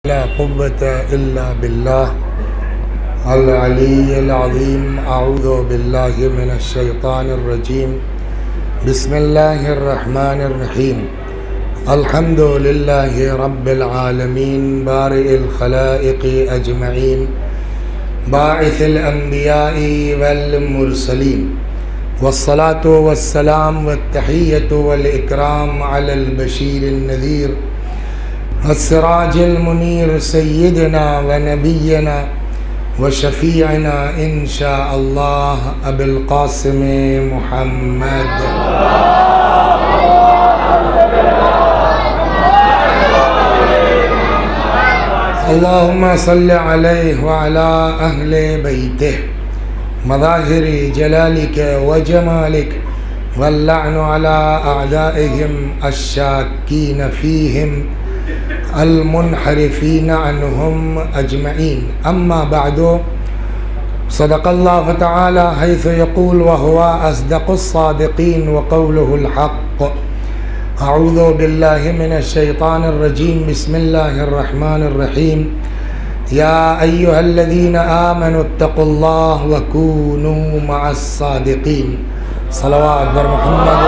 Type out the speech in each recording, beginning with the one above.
ला कुव्वता इल्ला बिल्लाह अल अलीय्यिल अज़ीम। अऊज़ु बिल्लाहि मिनश शैतानिर रजीम। बिस्मिल्लाहिर रहमानिर रहीम। अल्हम्दुलिल्लाहि रब्बिल आलमीन बारिइल खलाइक़ि अजमईन बाइसिल अंबियाइ वल मुरसलीन वस्सलातु वस्सलाम वत्तहिय्यतु वल इकराम अलल बशीरिन नज़ीर अस्सिराजिल मुनीर सय्यिदना व नबिय्यना व शफ़ीअना इंशा अल्लाह अबुल क़ासिम मुहम्मद। अल्लाहुम्मा सल्लि अलैहि व अला अहले बैतिहि मज़ाहिरि जलालिक व जमालिक वल्लअनु अला अअदाइहिम अश्शाकीन फ़ीहिम अलमुनहरिफ़ीन अन्हुम अजमईन। अम्मा बअदु सदक़ल्लाहु तआला हैसु यक़ूल व हुवा अस्दक़ुस्सादिक़ीन व क़ौलुहुल हक़्क़। अऊज़ु बिल्लाहि मिनश शैतानिर रजीम। बिस्मिल्लाहिर रहमानिर रहीम। या अय्युहल्लज़ीना आमनुत्तक़ुल्लाह व कूनू मअस्सादिक़ीन। सलवात बर मुहम्मद।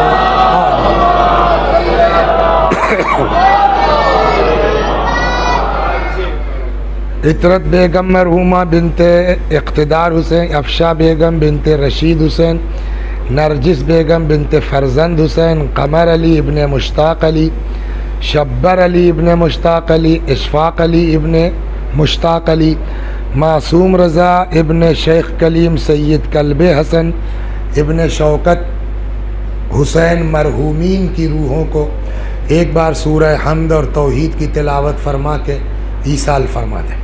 इतरत बेगम मरहूमा बिनते इक़्तिदार हुसैन, अफशा बेगम बिनते रशीद हुसैन, नरजिस बेगम बिनते फ़रजंद हुसैन, कमर अली इब्ने मुश्ताक़ अली, शब्बर अली इब्ने मुश्ताक़ अली, इशफ़ाक़ अली इब्ने मुश्ताक़ अली, मासूम रज़ा इब्ने शेख कलीम सैयद कल्बे हसन इब्ने शौकत हुसैन मरहूमीन की रूहों को एक बार सूरह हम्द और तौहीद की तिलावत फरमा के ईसाल फरमा दें।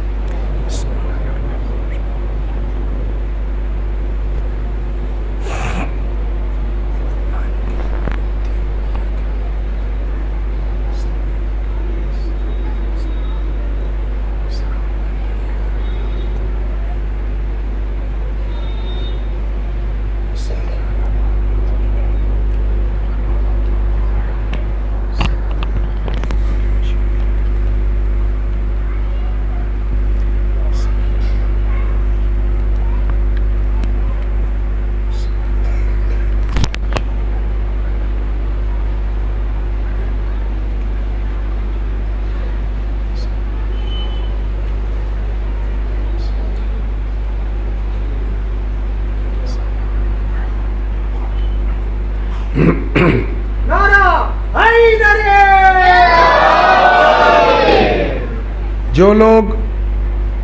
जो लोग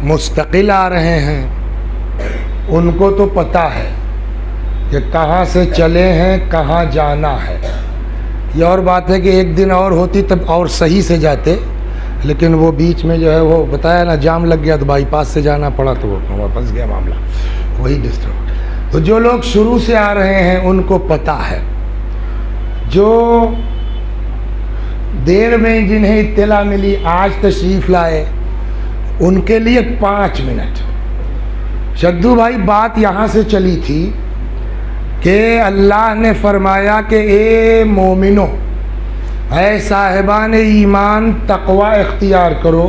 मुस्तकिल आ रहे हैं उनको तो पता है कि कहाँ से चले हैं, कहाँ जाना है। ये और बात है कि एक दिन और होती तब और सही से जाते, लेकिन वो बीच में जो है वो बताया ना, जाम लग गया तो बाईपास से जाना पड़ा तो वो फंस गया मामला, वही डिस्टर्ब। तो जो लोग शुरू से आ रहे हैं उनको पता है। जो देर में जिन्हें इत्तला मिली आज तशरीफ़ लाए उनके लिए 5 मिनट। शद्दू भाई, बात यहाँ से चली थी कि अल्लाह ने फरमाया कि ए मोमिनो, ऐ साहिबान ईमान, तक़वा इख्तियार करो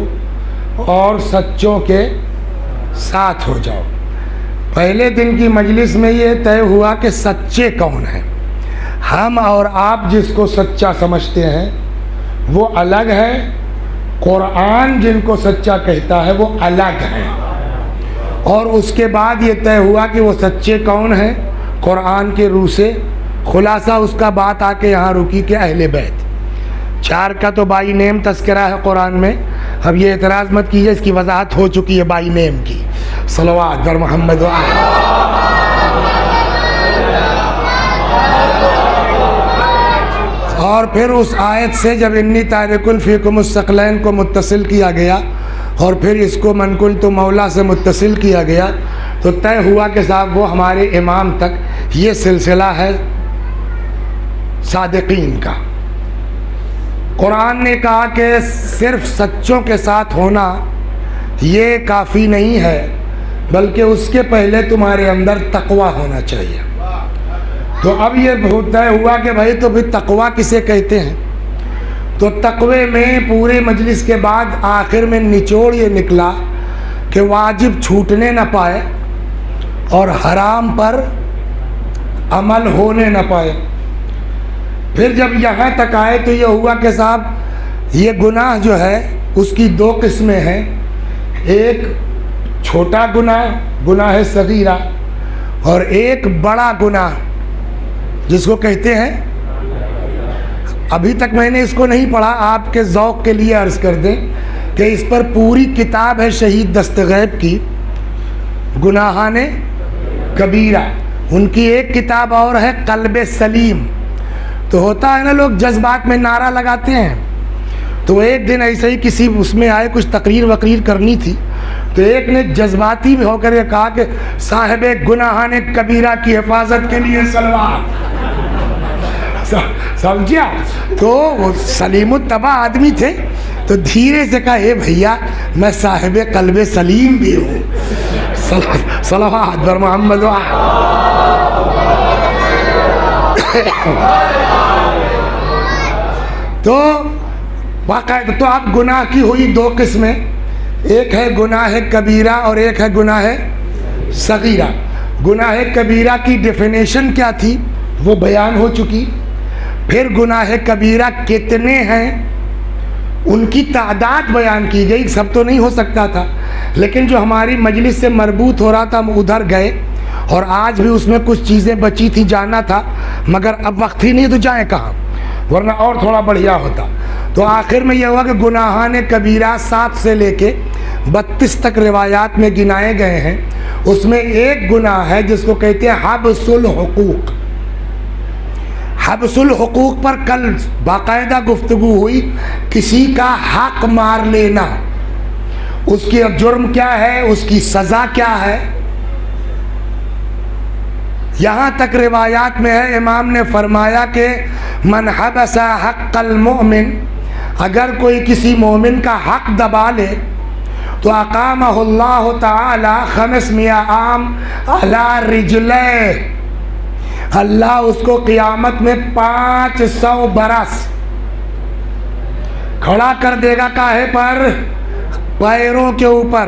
और सच्चों के साथ हो जाओ। पहले दिन की मजलिस में ये तय हुआ कि सच्चे कौन हैं। हम और आप जिसको सच्चा समझते हैं वो अलग है, कुरान जिनको सच्चा कहता है वो अलग है। और उसके बाद ये तय हुआ कि वो सच्चे कौन हैं कुरान के रूह से। खुलासा उसका बात आके यहाँ रुकी कि अहले बैत। 4 का तो बाई नेम तस्करा है कुरान में। अब ये एतराज़ मत कीजिए, इसकी वजाहत हो चुकी है बाई नेम की। सलवात बर मोहम्मद। और फिर उस आयत से जब इन्नी तारिकुल फ़ीकुमुस सकलैन को मुत्तसिल किया गया और फिर इसको मनकुल तो मौला से मुत्तसिल किया गया तो तय हुआ कि साहब वो हमारे इमाम तक ये सिलसिला है सादिकीन का। कुरान ने कहा कि सिर्फ सच्चों के साथ होना ये काफ़ी नहीं है, बल्कि उसके पहले तुम्हारे अंदर तक़वा होना चाहिए। तो अब ये तय हुआ कि भाई तो फिर तक़वा किसे कहते हैं। तो तकवे में पूरे मजलिस के बाद आखिर में निचोड़ ये निकला कि वाजिब छूटने न पाए और हराम पर अमल होने न पाए। फिर जब यहाँ तक आए तो ये हुआ कि साहब ये गुनाह जो है उसकी दो किस्में हैं। एक छोटा गुनाह, गुनाह सगीरा, और एक बड़ा गुनाह जिसको कहते हैं, अभी तक मैंने इसको नहीं पढ़ा, आपके ज़ौक़ के लिए अर्ज़ कर दें कि इस पर पूरी किताब है शहीद दस्तगैब की, गुनाहाने कबीरा। उनकी एक किताब और है क़ल्बे सलीम। तो होता है ना, लोग जज्बात में नारा लगाते हैं। तो एक दिन ऐसे ही किसी उसमें आए, कुछ तकरीर वकरीर करनी थी, तो एक ने जज्बाती में होकर ये कहा कि साहिबे गुनाहाने कबीरा की हिफाजत के लिए सलवात। समझिया? तो वो सलीमुत्तबा आदमी थे, तो धीरे से कहा, हे भैया मैं साहिबे क़ल्बे सलीम भी हूँ, सलवात बर मोहम्मद। तो बाकायदा तो आप गुनाह की हुई दो किस्में, एक है गुनाह कबीरा और एक है गुनाह सगीरा। गुनाह कबीरा की डेफिनेशन क्या थी वो बयान हो चुकी। फिर गुनाह कबीरा कितने हैं उनकी तादाद बयान की गई। सब तो नहीं हो सकता था, लेकिन जो हमारी मजलिस से मरबूत हो रहा था हम उधर गए, और आज भी उसमें कुछ चीज़ें बची थी, जाना था, मगर अब वक्त ही नहीं तो जाएँ कहाँ, वरना और थोड़ा बढ़िया होता। तो आखिर में यह हुआ कि गुनाहाने कबीरा 7 से लेके 32 तक रिवायात में गिनाए गए हैं। उसमें एक गुनाह है जिसको कहते हैं हब्सुल हुकूक। हब्सुल हुकूक पर कल बाकायदा गुफ्तगू हुई। किसी का हक मार लेना, उसकी जुर्म क्या है, उसकी सज़ा क्या है। यहाँ तक रिवायात में है, इमाम ने फरमाया कि मन हबसा हक़्क़ल मोमिन, अगर कोई किसी मोमिन का हक दबा ले तो अक़ामहुल्लाहु ताला 500 आम अला रिजलै, अल्लाह उसको क़ियामत में 500 बरस खड़ा कर देगा। काहे पर? पैरों के ऊपर।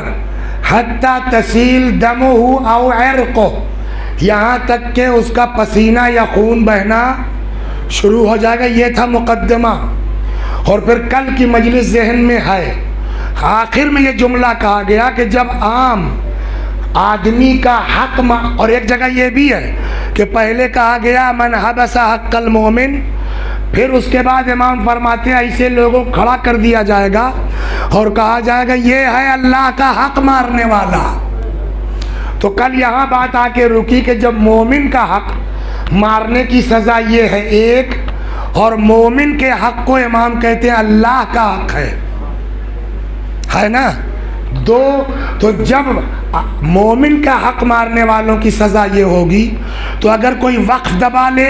हत्ता तसील दमुहु औ इरक़ुहु, यहाँ तक के उसका पसीना या खून बहना शुरू हो जाएगा। ये था मुकद्दमा। और फिर कल की मजलिस ज़हन में है, आखिर में ये जुमला कहा गया कि जब आम आदमी का हक और एक जगह ये भी है कि पहले कहा गया मन हबसा हक़्क़ल मोमिन, फिर उसके बाद इमाम फरमाते हैं ऐसे लोगों को खड़ा कर दिया जाएगा और कहा जाएगा ये है अल्लाह का हक मारने वाला। तो कल यहाँ बात आके रुकी कि जब मोमिन का हक मारने की सज़ा ये है एक, और मोमिन के हक को इमाम कहते हैं अल्लाह का हक है ना, दो। तो जब मोमिन का हक मारने वालों की सज़ा ये होगी, तो अगर कोई वक्फ दबा ले,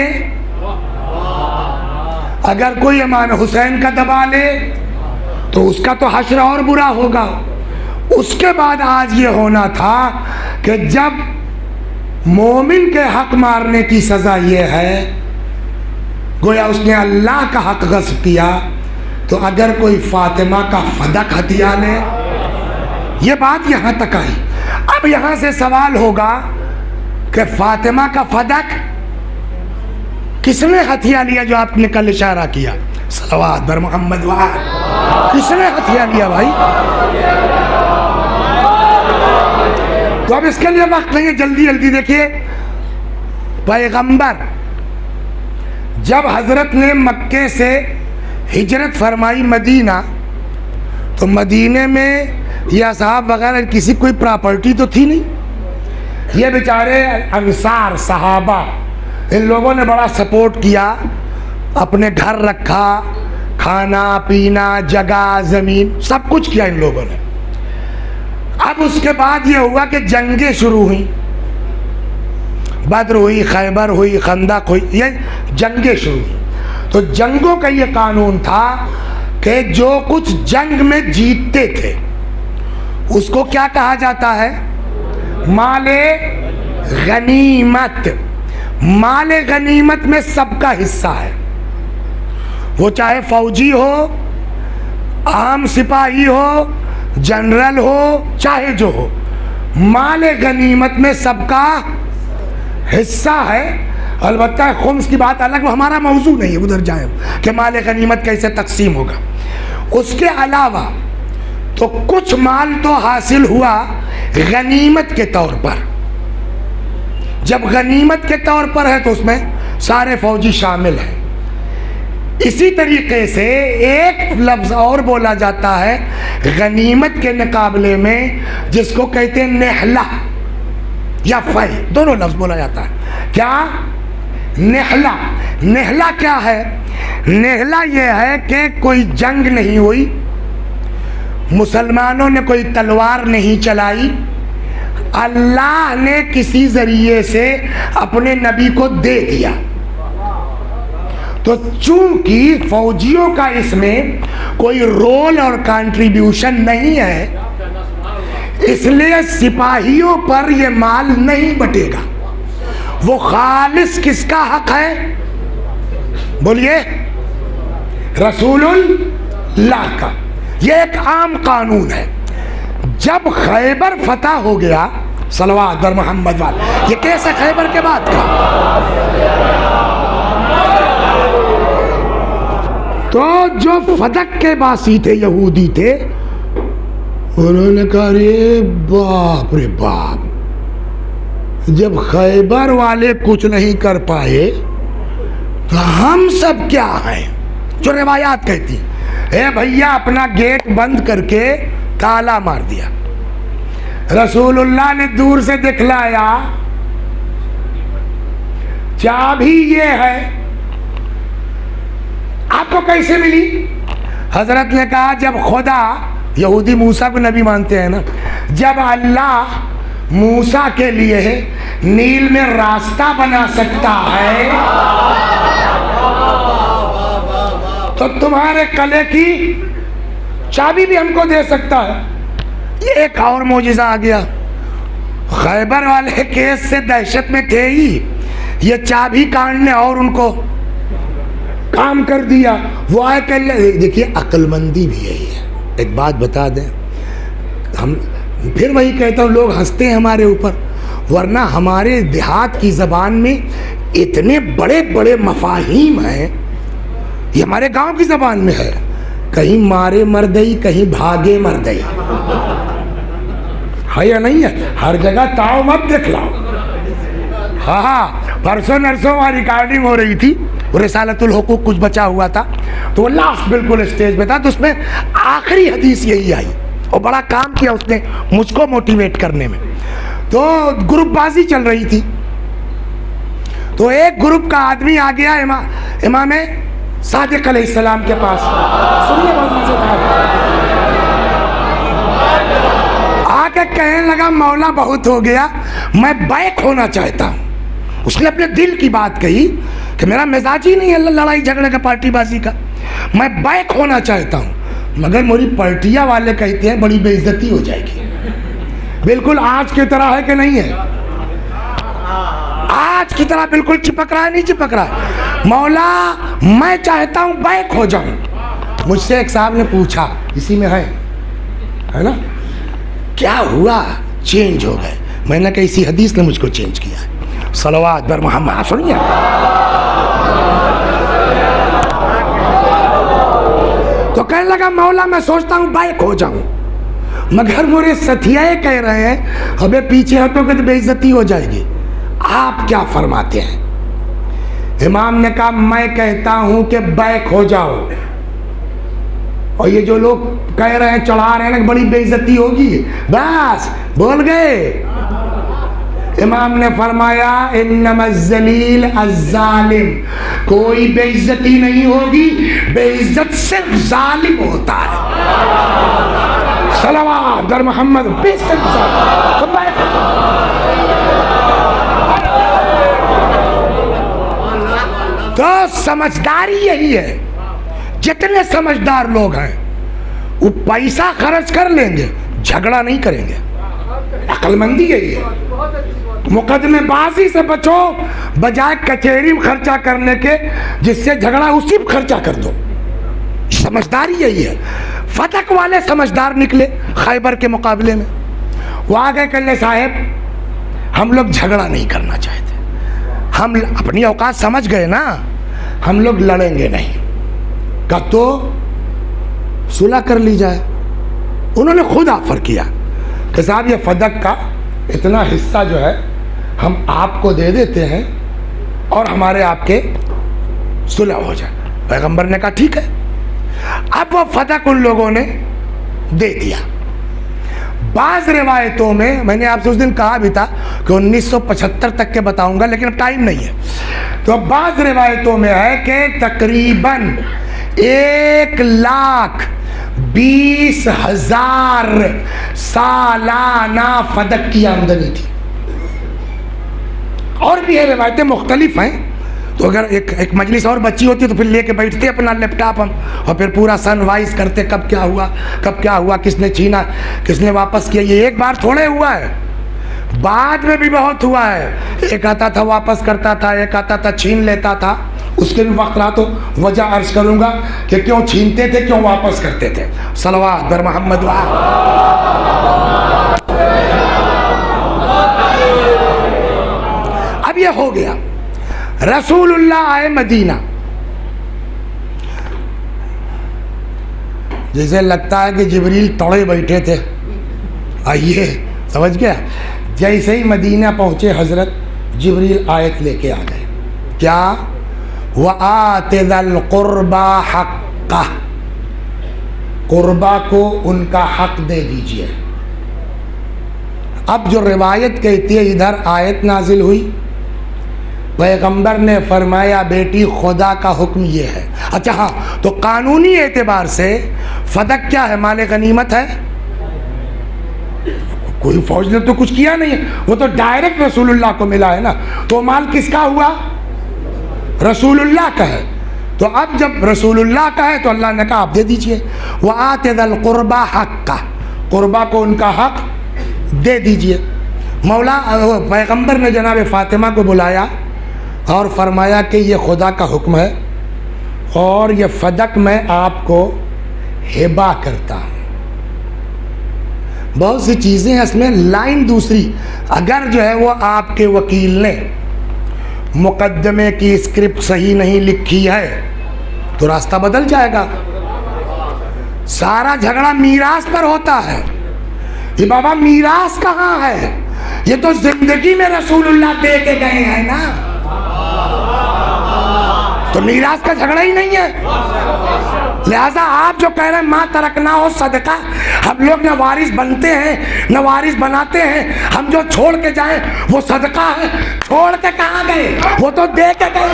अगर कोई इमाम हुसैन का दबा ले, तो उसका तो हश्र और बुरा होगा। उसके बाद आज ये होना था कि जब मोमिन के हक मारने की सज़ा ये है, गोया उसने अल्लाह का हक गस्ब किया, तो अगर कोई फातिमा का फदक हथिया ले, ये बात यहाँ तक आई। अब यहाँ से सवाल होगा कि फातिमा का फदक किसने हथिया लिया? जो आपने कल इशारा किया, सलवात बर मोहम्मद वाह, किसने हथिया लिया भाई? तो अब इसके लिए वक्त नहीं है, जल्दी जल्दी देखिए। पैगंबर जब हजरत ने मक्के से हिजरत फरमाई मदीना, तो मदीने में या साहब वगैरह किसी कोई प्रॉपर्टी तो थी नहीं। ये बेचारे अंसार सहाबा, इन लोगों ने बड़ा सपोर्ट किया, अपने घर रखा, खाना पीना जगह ज़मीन सब कुछ किया इन लोगों ने। अब उसके बाद ये हुआ कि जंगें शुरू हुई, बद्र हुई, खैबर हुई, खंदक हुई, ये जंगें शुरू हुई। तो जंगों का ये कानून था कि जो कुछ जंग में जीतते थे उसको क्या कहा जाता है? माले गनीमत। माले गनीमत में सबका हिस्सा है। वो चाहे फौजी हो, आम सिपाही हो, जनरल हो, चाहे जो हो, माल गनीमत में सबका हिस्सा है। अलबत्ता खुम्स की बात अलग, वो हमारा मौजू नहीं है, उधर जाए कि माल गनीमत कैसे तकसीम होगा। उसके अलावा तो कुछ माल तो हासिल हुआ गनीमत के तौर पर। जब गनीमत के तौर पर है तो उसमें सारे फौजी शामिल हैं। इसी तरीके से एक लफ्ज़ और बोला जाता है गनीमत के मुकाबले में, जिसको कहते हैं नेहला या फै, दोनों लफ्ज़ बोला जाता है। क्या? नेहला। नेहला क्या है? नेहला ये है कि कोई जंग नहीं हुई, मुसलमानों ने कोई तलवार नहीं चलाई, अल्लाह ने किसी जरिए से अपने नबी को दे दिया। तो चूंकि फौजियों का इसमें कोई रोल और कंट्रीब्यूशन नहीं है, इसलिए सिपाहियों पर यह माल नहीं बटेगा। वो खालिस किसका हक है? बोलिए, रसूलुल्लाह का। यह एक आम कानून है। जब खैबर फतह हो गया, सलवात बर मोहम्मद वाले, ये कैसे खैबर के बाद का, तो जो फदक के बासी थे, यहूदी थे, उन्होंने कहा रे बाप रे बाप, जब खैबर वाले कुछ नहीं कर पाए तो हम सब क्या हैं? जो रिवायात कहती है भैया अपना गेट बंद करके ताला मार दिया। रसूलुल्लाह ने दूर से दिखलाया, चाबी ये है, आपको कैसे मिली? हजरत ने कहा जब खुदा, यहूदी मूसा को नबी मानते हैं ना, जब अल्लाह मूसा के लिए नील में रास्ता बना सकता है तो तुम्हारे कले की चाबी भी हमको दे सकता है। ये एक और मौजिज़ा आ गया। खैबर वाले केस से दहशत में थे ही, ये चाबी काटने और उनको काम कर दिया। वो आए कर, देखिए अक्लमंदी भी यही है। एक बात बता दें, हम फिर वही कहता हूँ, लोग हंसते हैं हमारे ऊपर, वरना हमारे देहात की ज़बान में इतने बड़े बड़े मफाहिम हैं। ये हमारे गांव की ज़बान में है, कहीं मारे मरदई, कहीं भागे मरदई, है या नहीं है? हर जगह ताओ मत दिखलाओ। हाँ हाँ, परसों नरसों वहाँ रिकॉर्डिंग हो रही थी, रिसालतुल हुकूक कुछ बचा हुआ था, तो वो लास्ट बिल्कुल स्टेज पे था, तो उसमें आखिरी हदीस यही आई और बड़ा काम किया उसने मुझको मोटिवेट करने में। तो ग्रुपबाजी चल रही थी, तो एक ग्रुप का आदमी आ गया इमाम सादिक अलैहिस्सलाम के पास। सुनिए, बहुत मजेदार। आके कहने लगा मौला बहुत हो गया, मैं बैक होना चाहता हूँ। उसने अपने दिल की बात कही कि मेरा मिजाज ही नहीं है लड़ाई झगड़े का, पार्टीबाजी का, मैं बैक होना चाहता हूँ, मगर मेरी पार्टिया वाले कहते हैं बड़ी बेइज्जती हो जाएगी। बिल्कुल आज की तरह है कि नहीं है? आज की तरह बिल्कुल चिपक रहा है, नहीं चिपक रहा है? मौला मैं चाहता हूँ बैक हो जाऊं। मुझसे एक साहब ने पूछा, इसी में है ना, क्या हुआ? चेंज हो गए। मैंने कहा इसी हदीस ने मुझको चेंज किया है। सलवात बर मोहम्मद। सुनिए, तो कहने लगा मौला मैं सोचता हूँ बैक हो जाऊं, मगर मेरे सथियाए कह रहे हैं अबे पीछे हटोगे तो बेइज्जती हो जाएगी, आप क्या फरमाते हैं? इमाम ने कहा मैं कहता हूं कि बैक हो जाओ, और ये जो लोग कह रहे हैं, चढ़ा रहे हैं ना बड़ी बेइज्जती होगी, बस बोल गए। इमाम ने फरमाया इन्नमज़्ज़लील अज़्ज़ालिम, कोई बेइज्जती नहीं होगी, बेइज्जत सिर्फ जालिम होता है। सलवात दर मोहम्मद। तो समझदारी यही है, जितने समझदार लोग हैं वो पैसा खर्च कर लेंगे, झगड़ा नहीं करेंगे। अक्लमंदी यही है। मुकदमेबाजी से बचो, बजाय कचहरी में खर्चा करने के, जिससे झगड़ा उसी में खर्चा कर दो। समझदारी यही है। फतक वाले समझदार निकले खैबर के मुकाबले में। वो आ गए, कल्ले साहब हम लोग झगड़ा नहीं करना चाहते, हम अपनी औकात समझ गए ना, हम लोग लड़ेंगे नहीं। कहा तो सुलह कर ली जाए। उन्होंने खुद ऑफर किया कि साहब ये फदक का इतना हिस्सा जो है हम आपको दे देते हैं और हमारे आपके सुलह हो जाए। पैगंबर ने कहा ठीक है। अब वो फदक उन लोगों ने दे दिया। बाज़ रिवायतों में, मैंने आपसे उस दिन कहा भी था कि 1975 तक के बताऊंगा, लेकिन अब टाइम नहीं है, तो बाज़ रिवायतों में है कि तकरीबन 1,20,000 सालाना फदक की आमदनी थी। और भी है, रिवायतें मुख्तलिफ हैं। तो अगर एक मजलिस और बच्ची होती तो फिर लेके बैठते अपना लैपटॉप हम, और फिर पूरा सनवाइज करते, कब क्या हुआ, किसने छीना, किसने वापस किया। ये एक बार थोड़े हुआ है, बाद में भी बहुत हुआ है। एक आता था वापस करता था, एक आता था छीन लेता था। उसके भी वक्त रहा तो वजह अर्ज करूंगा कि क्यों छीनते थे, क्यों वापस करते थे। सलवात बर मोहम्मद। अब ये हो गया, रसूलुल्लाह आए मदीना। जैसे लगता है कि जिब्रील तोड़े बैठे थे, आइए, समझ गया। जैसे ही मदीना पहुंचे हजरत, जिब्रील आयत लेके आ गए। क्या? व आतिल कुर्बा हक्का, कुर्बा को उनका हक दे दीजिए। अब जो रिवायत कहती है, इधर आयत नाजिल हुई, पैगंबर ने फरमाया बेटी खुदा का हुक्म ये है। अच्छा हाँ, तो कानूनी एतबार से फदक क्या है? माले गनीमत है। कोई फौज ने तो कुछ किया नहीं है, वो तो डायरेक्ट रसूलुल्लाह को मिला है ना। तो माल किसका हुआ? रसूलुल्लाह का है। तो अब जब रसूलुल्लाह का है तो अल्लाह ने कहा आप दे दीजिए। वह आतिल कुर्बा हक्का, कुर्बा को उनका हक दे दीजिए। मौला पैगंबर ने जनाब फातिमा को बुलाया और फरमाया कि ये खुदा का हुक्म है और ये फदक मैं आपको हिबा करता हूँ। बहुत सी चीज़ें हैं इसमें, लाइन दूसरी, अगर जो है वो आपके वकील ने मुकदमे की स्क्रिप्ट सही नहीं लिखी है तो रास्ता बदल जाएगा। सारा झगड़ा मीरास पर होता है। ये बाबा मीरास कहाँ है? ये तो जिंदगी में रसूलुल्लाह दे के गए हैं ना, तो मीरास का झगड़ा ही नहीं है। लिहाजा आप जो कह रहे हैं माँ तरकना हो सदका, हम लोग न वारिस बनते हैं न वारिस बनाते हैं, हम जो छोड़ के जाएं वो सदका है। छोड़ के कहाँ गए? वो तो दे के गए।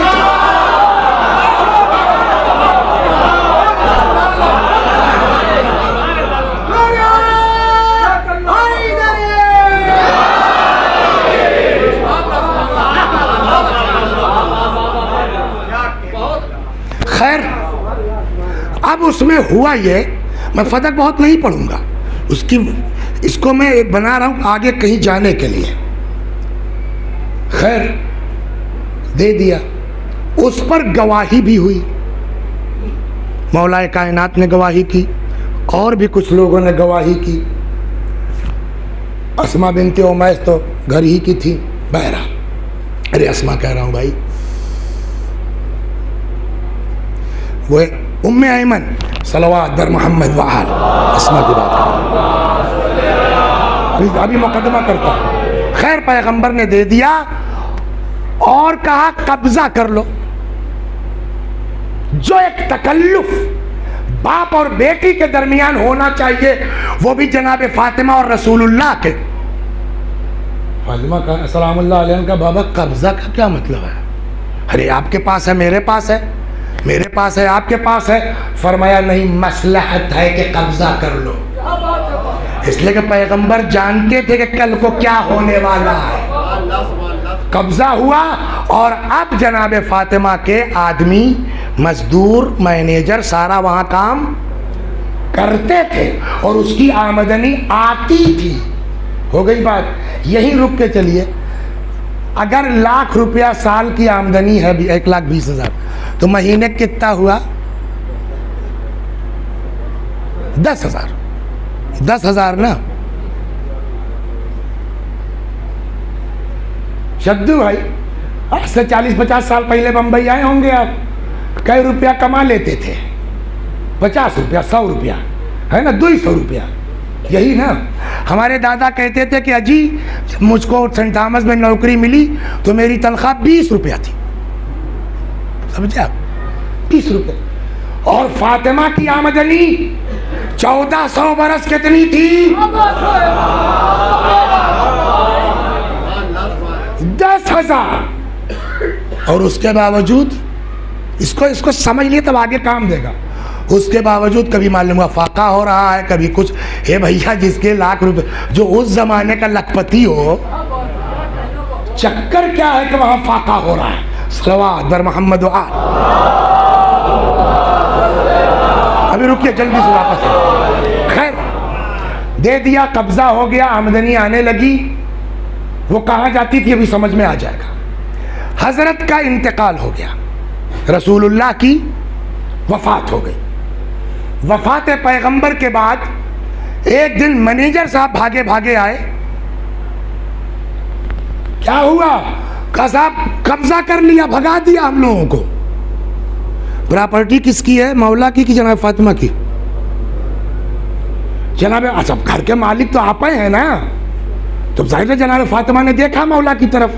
खैर, अब उसमें हुआ ये, मैं फदक बहुत नहीं पढ़ूंगा उसकी, इसको मैं एक बना रहा हूँ आगे कहीं जाने के लिए। खैर, दे दिया। उस पर गवाही भी हुई, मौलाए कायनात ने गवाही की और भी कुछ लोगों ने गवाही की। अस्मा बिनते उमैस तो घर ही की थी। बहरहाल, अरे अस्मा कह रहा हूँ भाई, वो उम्मे ऐमन सलवात बर मोहम्मद वहाल, अस्मा की बात कर, अभी मुकदमा करता। खैर, पैगंबर ने दे दिया और कहा कब्जा कर लो। जो एक तकल्लुफ बाप और बेटी के दरमियान होना चाहिए, वो भी जनाब फातिमा और रसूलुल्लाह के। फातिमा का सलामुल्लाह अलैहा का बाबा, कब्जा का क्या मतलब है? अरे आपके पास है, मेरे पास है, मेरे पास है, आपके पास है। फरमाया नहीं, मसलहत है कि कब्जा कर लो। इसलिए कि पैगंबर जानते थे कि कल को क्या होने वाला है। कब्जा हुआ और अब जनाब फातिमा के आदमी, मजदूर, मैनेजर सारा वहाँ काम करते थे और उसकी आमदनी आती थी। हो गई बात। यहीं रुक के चलिए। अगर लाख रुपया साल की आमदनी है 1,20,000, तो महीने कितना हुआ? 10,000। 10,000 ना। शद्दू भाई, आज से 40-50 साल पहले बंबई आए होंगे आप, कई रुपया कमा लेते थे? 50 रुपया, 100 रुपया, है ना, 200 रुपया, यही ना। हमारे दादा कहते थे कि अजी जब मुझको सेंट थॉमस में नौकरी मिली तो मेरी तनख्वाह 20 रुपया थी, समझे आप, 20 रुपये। और फातिमा की आमदनी 1400 बरस कितनी थी? 10,000। और उसके बावजूद, इसको समझ लिए तब आगे काम देगा। उसके बावजूद कभी मालूम हुआ फाका हो रहा है, कभी कुछ। हे भैया, जिसके लाख रुपए, जो उस जमाने का लखपति हो, चक्कर क्या है कि वहां फाका हो रहा है? सलवात बर मोहम्मद। अभी रुकिए, जल्दी से वापस। खैर, दे दिया, कब्जा हो गया, आमदनी आने लगी। वो कहाँ जाती थी अभी समझ में आ जाएगा। हजरत का इंतकाल हो गया, रसूलुल्लाह की वफात हो गई। वफात पैगंबर के बाद एक दिन मैनेजर साहब भागे भागे आए। क्या हुआ? कहा साहब कब्जा कर लिया, भगा दिया हम लोगों को। प्रॉपर्टी किसकी है? मौला की कि जनाब फातिमा की? जनाब, अच्छा, घर के मालिक तो आप ही हैं ना, तो जाहिर है जनाब फातिमा ने देखा मौला की तरफ।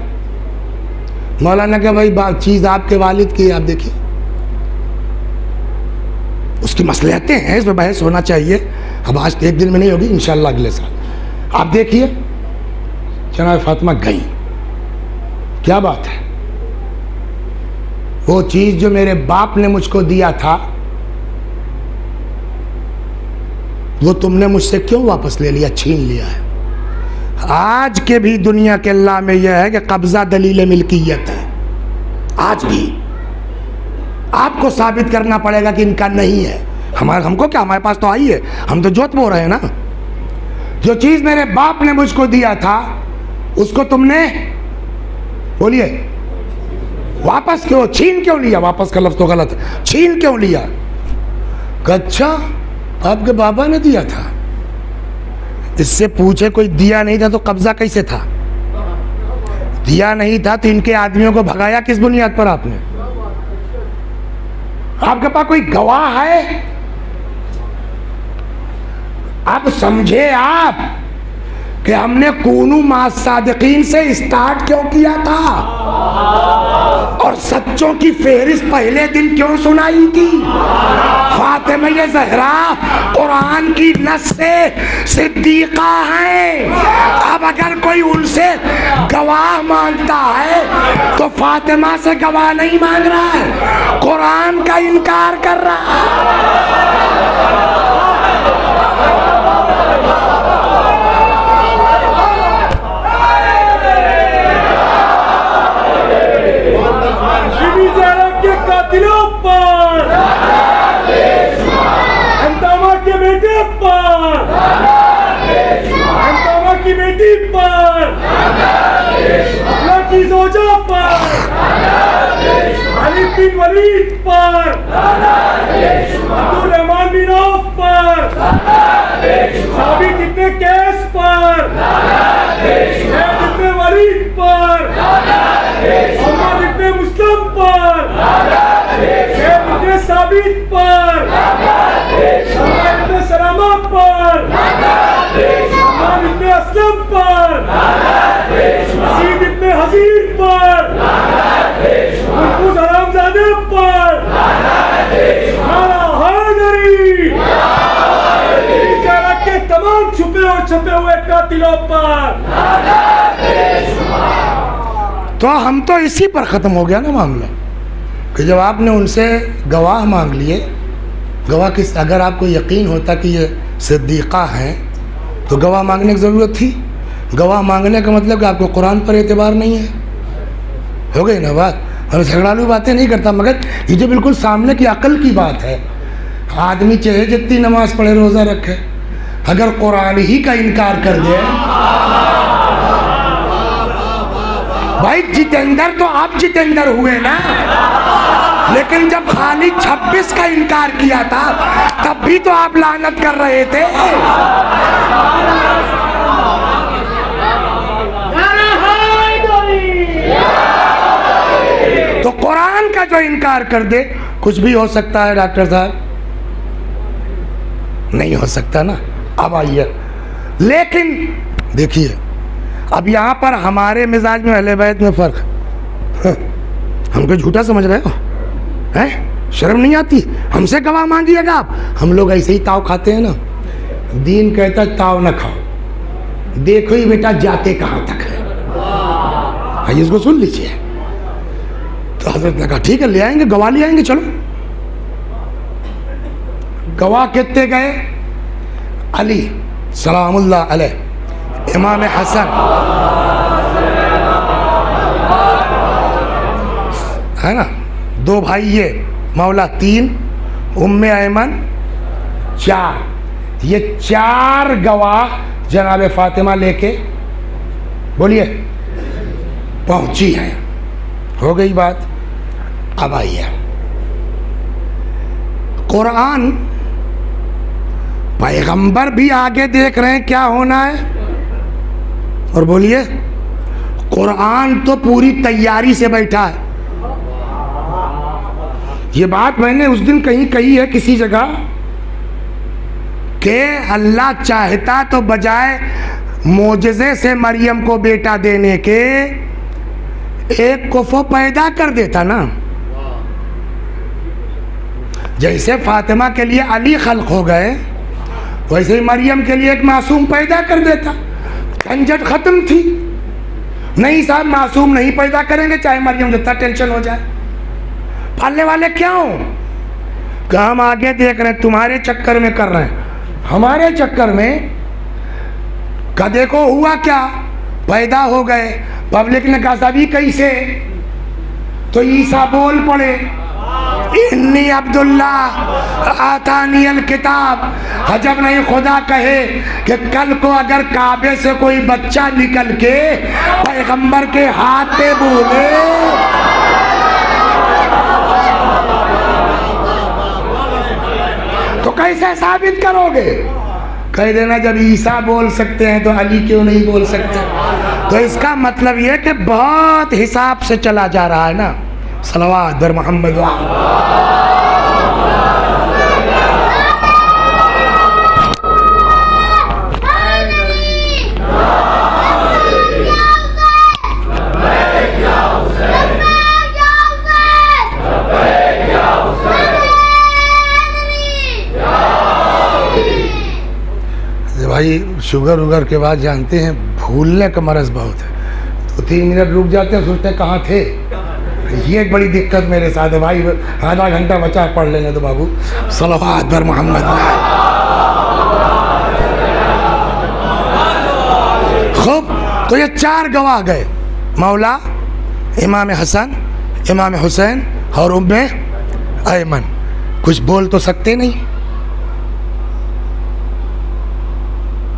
मौला ने कहा भाई चीज आपके वालिद की, आप देखिए, उसकी मसलहतें हैं, इसमें बहस होना चाहिए। अब आज एक दिन में नहीं होगी, इंशाल्लाह अगले साल। आप देखिए, जनाब फातिमा गई। क्या बात है? वो चीज जो मेरे बाप ने मुझको दिया था, वो तुमने मुझसे क्यों वापस ले लिया, छीन लिया है? आज के भी दुनिया के अल्लाह में यह है कि कब्जा दलील मिल्कियत है। आज भी आपको साबित करना पड़ेगा कि इनका नहीं है। हमको क्या, हमारे पास तो आई है, हम तो जोत बो रहे हैं ना। जो चीज मेरे बाप ने मुझको दिया था, उसको तुमने, बोलिए, वापस क्यों, छीन क्यों लिया? वापस का लफ्ज तो गलत है, छीन क्यों लिया? अच्छा, आपके बाबा ने दिया था? इससे पूछे, कोई दिया नहीं था तो कब्जा कैसे था? दिया नहीं था तो इनके आदमियों को भगाया किस बुनियाद पर आपने? आपके पास कोई गवाह है? आप समझे आप कि हमने कूनू मास सादिकीन से स्टार्ट क्यों किया था, और सच्चों की फेहरिस्त पहले दिन क्यों सुनाई थी? फातिमा ज़हरा कुरान की नस से सिद्दीका है। अब अगर कोई उनसे गवाह मांगता है तो फातिमा से गवाह नहीं मांग रहा है, कुरान का इनकार कर रहा है। कातिलों पर, अंतामा के बेटे पर, अंतामा की बेटी पर, अपना की जोजा पर, खालिद बिन वलीद पर, अब्दुल रहमान बिन औफ पर, साबित इब्ने कैस पर, ज़ैद इब्ने वलीद पर, मोहम्मद इब्ने मुस्लिम पर, ज़ैद इब्ने साबित पर, शम्मा इब्ने सलामा पर, शम्मा इब्ने असलम पर, मसीद इब्ने हज़ीर पर, मुर्तुज़ हरामज़ादे पर, हैदरी के तमाम छुपे और छुपे हुए कातिलों पर। तो हम तो इसी पर ख़त्म हो गया ना मामला, कि जब आपने उनसे गवाह मांग लिए, गवाह किस, अगर आपको यकीन होता कि ये सिद्दीक़ा हैं तो गवाह मांगने की ज़रूरत थी। गवाह मांगने का मतलब कि आपको कुरान पर एतबार नहीं है। हो गई ना बात। हम झगड़ालू बातें नहीं करता, मगर ये जो बिल्कुल सामने की अकल की बात है। आदमी चाहे जितनी नमाज पढ़े, रोज़ा रखे, अगर कुरान ही का इनकार कर दे, भाई जितेंद्र तो आप जितेंद्र हुए ना, लेकिन जब खाली 26 का इनकार किया था तब भी तो आप लानत कर रहे थे। तो कुरान का जो इनकार कर दे, कुछ भी हो सकता है डॉक्टर साहब? नहीं हो सकता ना। अब आइए, लेकिन देखिए अब यहाँ पर हमारे मिजाज में अहले बैत में फर्क, हमको झूठा समझ रहे हो हैं? शर्म नहीं आती? हमसे गवाह मांगिएगा आप। हम लोग ऐसे ही ताव खाते हैं ना। दीन कहता है ताव ना खाओ, देखो ही बेटा जाते कहाँ तक है। आइए इसको सुन लीजिए। तो हजरत ने कहा ठीक है ले आएंगे, गवाह ले आएंगे, चलो। गवाह कितने गए? अली सलामुल्लाह अलैह, इमाम हसन है ना, दो भाई ये मौला 3, उम्मे ऐमन 4, ये 4 गवाह जनाब फातिमा लेके बोलिए पहुंची है। हो गई बात। अब आइए कुरान, पैगंबर भी आगे देख रहे हैं क्या होना है, और बोलिए कुरान तो पूरी तैयारी से बैठा है। ये बात मैंने उस दिन कहीं कही है किसी जगह कि अल्लाह चाहता तो बजाय मोजज़े से मरियम को बेटा देने के एक कुफो पैदा कर देता ना। जैसे फातिमा के लिए अली खल्क हो गए, वैसे ही मरियम के लिए एक मासूम पैदा कर देता, झंझट खत्म थी। नहीं साहब मासूम नहीं पैदा करेंगे चाहे मरियम जितना टेंशन हो जाए। पालने वाले क्या हो? हम आगे देख रहे हैं, तुम्हारे चक्कर में कर रहे हैं, हमारे चक्कर में का देखो हुआ क्या, पैदा हो गए। पब्लिक ने कहा सभी कैसे, तो ईसा बोल पड़े इन्नी अब्दुल्ला आतानियल किताब। हजब नहीं खुदा कहे कि कल को अगर काबे से कोई बच्चा निकल के पैगंबर के हाथ पे बोले तो कैसे साबित करोगे? कह देना जब ईसा बोल सकते हैं तो अली क्यों नहीं बोल सकते? तो इसका मतलब यह कि बहुत हिसाब से चला जा रहा है ना। सलवात बर मोहम्मद। भाई शुगर उगर के बाद जानते हैं भूलने का मरज बहुत है, तो 3 मिनट रुक जाते हैं, सोचते हैं कहाँ थे। ये एक बड़ी दिक्कत मेरे साथ है भाई। आधा घंटा बचा पढ़ लेने तो बाबू। सलवात बर मोहम्मद। खूब, तो ये 4 गवाह गए, मौला, इमाम हसन, इमाम हुसैन और उम्मे ऐमन। कुछ बोल तो सकते नहीं।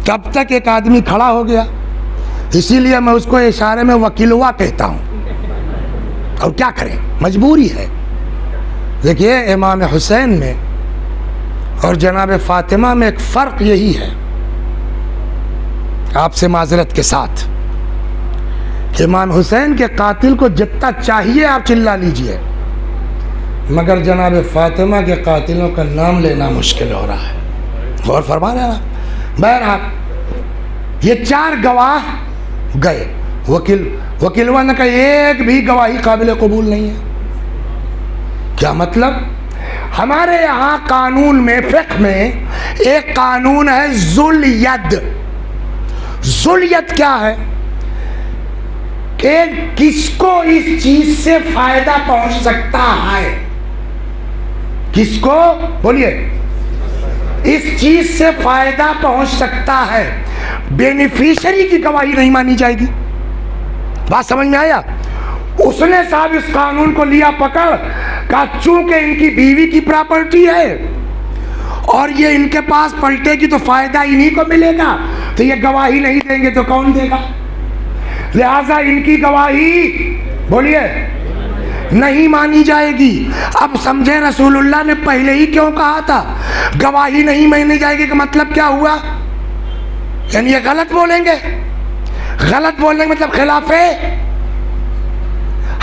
तब तक एक आदमी खड़ा हो गया, इसीलिए मैं उसको इशारे में वकीलवा कहता हूँ। और क्या करें, मजबूरी है। देखिए इमाम हुसैन में और जनाब फातिमा में एक फ़र्क यही है, आपसे माजरत के साथ, इमाम हुसैन के कातिल को जितना चाहिए आप चिल्ला लीजिए, मगर जनाब फातिमा के कातिलों का नाम लेना मुश्किल हो रहा है। गौर फरमा रहे हैं। बहरहाल ये 4 गवाह गए, वकीलवा ने कहा एक भी गवाही काबिल कबूल नहीं है। क्या मतलब? हमारे यहाँ कानून में, फ़िक़्ह में एक कानून है ज़ुल यद। ज़ुल यद क्या है कि किसको इस चीज से फायदा पहुंच सकता है, किसको बोलिए इस चीज से फायदा पहुंच सकता है, बेनिफिशियरी की गवाही नहीं मानी जाएगी। बात समझ में आया? उसने साहब इस कानून को लिया पकड़ का, चूंकि इनकी बीवी की प्रॉपर्टी है और ये इनके पास पलटेगी तो फायदा इन्हीं को मिलेगा, तो ये गवाही नहीं देंगे तो कौन देगा? लिहाजा इनकी गवाही बोलिए नहीं मानी जाएगी। अब समझे रसूलुल्लाह ने पहले ही क्यों कहा था गवाही नहीं मानी जाएगी का मतलब क्या हुआ? यानी ये गलत बोलेंगे, गलत बोलेंगे मतलब खिलाफे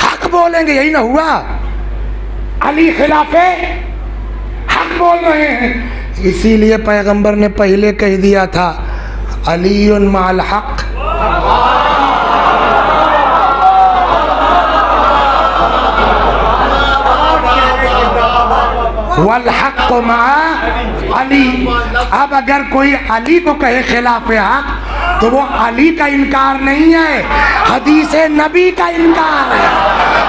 हक बोलेंगे, यही ना हुआ। अली खिलाफे हक बोल रहे हैं, इसीलिए पैगंबर ने पहले कह दिया था अलीउन माल हक। वल हक मा अली। अब अगर कोई अली को कहे खिलाफे हक तो वो अली का इनकार नहीं है, हदीस नबी का इनकार है।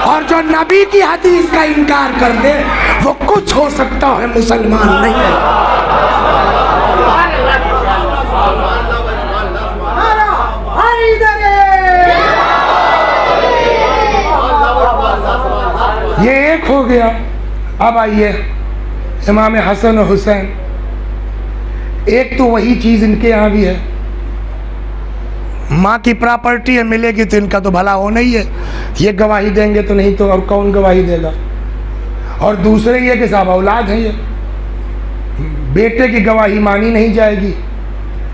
और जो नबी की हदीस का इनकार कर दे वो कुछ हो सकता है, मुसलमान नहीं है। ये एक हो गया। अब आइए इमाम हसन और हुसैन, एक तो वही चीज़ इनके यहाँ भी है, माँ की प्रॉपर्टी है, मिलेगी तो इनका तो भला होना ही है, ये गवाही देंगे तो नहीं तो और कौन गवाही देगा। और दूसरे ये कि साहब औलाद है, ये बेटे की गवाही मानी नहीं जाएगी।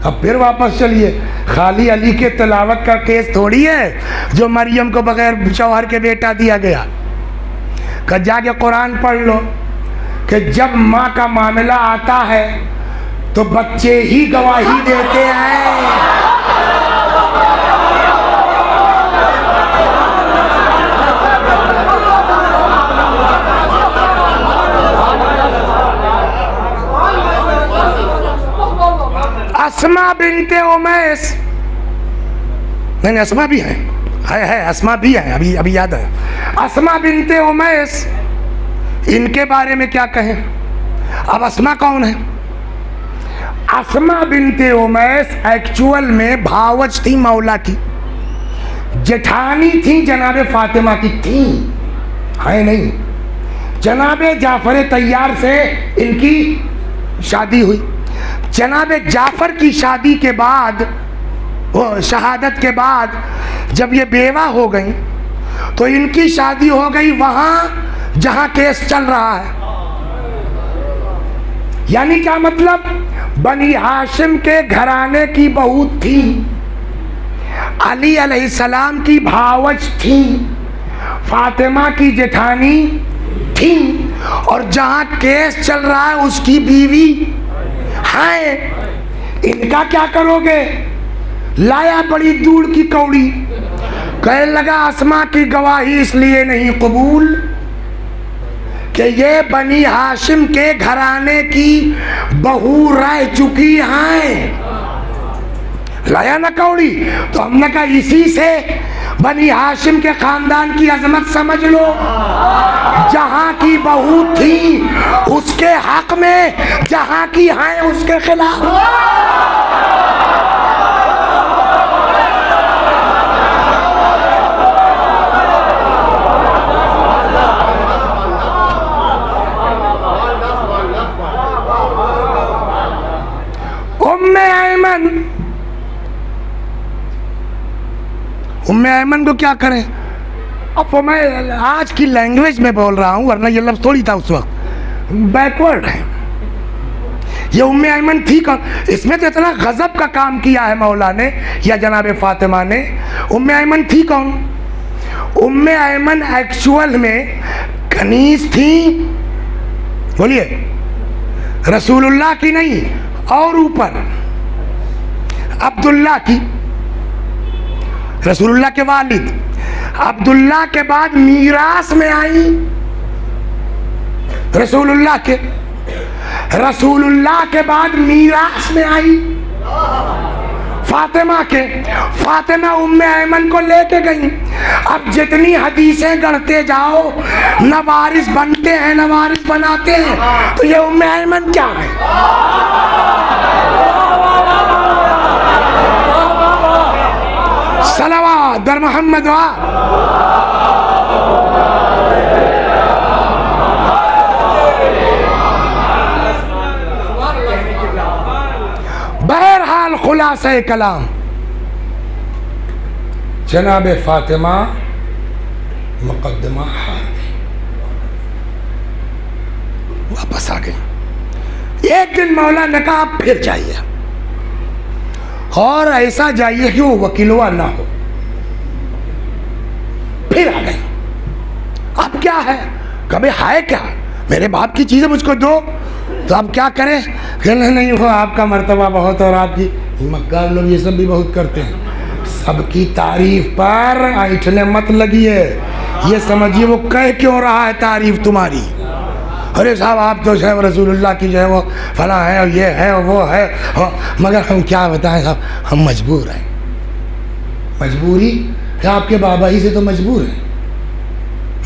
अब फिर वापस चलिए, खाली अली के तिलावत का केस थोड़ी है जो मरियम को बगैर शौहर के बेटा दिया गया। कि जाके कुरान पढ़ लो कि जब माँ का मामला आता है तो बच्चे ही गवाही देते हैं। अस्मा बिनते उमैस, नहीं अस्मा भी है अस्मा भी है, अभी याद है। अस्मा बिनते उमैस, इनके बारे में क्या कहें? अब अस्मा कौन है? अस्मा बिनते उमैस एक्चुअल में भावज थी मौला की, जेठानी थी जनाबे फातिमा की, थी है नहीं। जनाबे जाफर तैयार से इनकी शादी हुई। जनाबे जाफर की शादी के बाद, वो शहादत के बाद जब ये बेवा हो गई तो इनकी शादी हो गई वहां जहां केस चल रहा है। यानी क्या मतलब? बनी हाशिम के घराने की बहू थी, अली अलैहिस्सलाम की भावज थी, फातिमा की जेठानी थी, और जहां केस चल रहा है उसकी बीवी है। इनका क्या करोगे? लाया बड़ी दूर की कौड़ी, कहने लगा अस्मा की गवाही इसलिए नहीं कबूल कि ये बनी हाशिम के घराने की बहू रह चुकी हैं। लाया ना कौड़ी, तो हमने कहा इसी से बनी हाशिम के खानदान की अजमत समझ लो। जहां की बहू थी उसके हक में, जहां की है उसके खिलाफ। उम्मे ऐमन को क्या करें? अब मैं आज की लैंग्वेज में बोल रहा हूँ, वरना ये लफ्ज़ थोड़ी था उस वक्त, बैकवर्ड है। ये उम्मे ऐमन थी कौन? इसमें तो इतना गजब का काम किया है मौला ने या जनाब फातिमा ने। उम्मे ऐमन थी कौन? उम्मे ऐमन एक्चुअल में कनीज थी, बोलिए, रसूलुल्लाह की नहीं, और ऊपर अब्दुल्ला की, रसूलुल्लाह के वालिद। अब्दुल्ला के बाद मीरास में आई रसूलुल्लाह के, रसूलुल्लाह के बाद मीरास में आई फातिमा के। फातिमा उम्मे ऐमन को लेके गई। अब जितनी हदीसें गढ़ते जाओ, नवारिस बनते हैं, नवारिस बनाते हैं, तो ये उम्मे ऐमन क्या है? सलावत दर मोहम्मद वा। बहरहाल खुलासा कलाम, जनाब फातिमा मुकद्दमा हार गई, वापस आ गई। एक दिन मौला ने कहा आप फिर जाइए, और ऐसा जाइए कि वो वकीलवा ना हो। फिर आ गई। अब क्या है, कभी है क्या, मेरे बाप की चीजें मुझको दो, तो अब क्या करें। कहने नहीं हो, आपका मर्तबा बहुत, और आपकी मक्कार लोग ये सब भी बहुत करते हैं। सबकी तारीफ पर ऐठने मत लगिए, ये समझिए वो कह क्यों रहा है तारीफ तुम्हारी। अरे साहब आप तो जो है रसूलुल्लाह की जो है वो फला है, और ये है और वो है, मगर हम क्या बताएं साहब, हम मजबूर हैं। मजबूरी क्या, आपके बाबा ही से तो मजबूर हैं।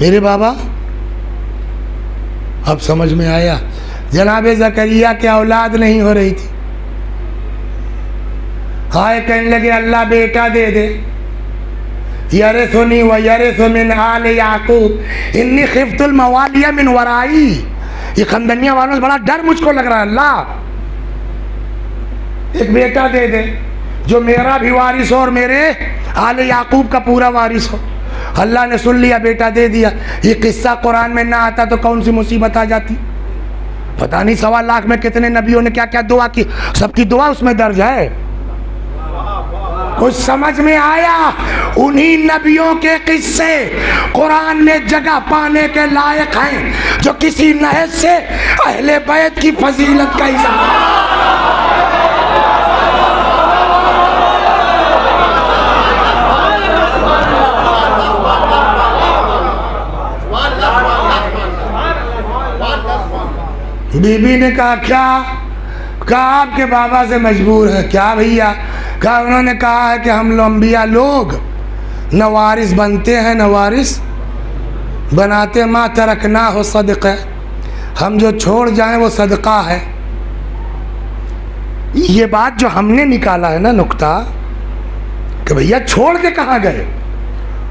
मेरे बाबा, अब समझ में आया। जनाब ज़करिया के औलाद नहीं हो रही थी, हाय कहने लगे अल्लाह बेटा दे दे। यरिसुनी व यरिसु मिन आल याकूब इन्नी खिफ्तुल मवालिया मिन वराई। ये खंदनिया वालों से बड़ा डर मुझको लग रहा है, अल्लाह एक बेटा दे दे जो मेरा भी वारिस हो और मेरे आल याकूब का पूरा वारिस हो। अल्लाह ने सुन लिया, बेटा दे दिया। ये किस्सा कुरान में ना आता तो कौन सी मुसीबत आ जाती। पता नहीं 1.25 लाख में कितने नबियों ने क्या क्या दुआ की, सबकी दुआ उसमें दर्ज है। कुछ समझ में आया। उन्हीं नबियों के किस्से कुरान में जगह पाने के लायक हैं जो किसी नहज से अहले बैत की फजीलत का इज़हार। बीबी ने कहा क्या, कहा आपके बाबा से मजबूर है। क्या भैया, कहा उन्होंने कहा है कि हम लंबिया लोग नवारिस बनते हैं, नवारिस बनाते माँ तरकना हो सदक़ा, हम जो छोड़ जाएं वो सदका है। ये बात जो हमने निकाला है ना नुक्ता, कि भैया छोड़ के कहाँ गए,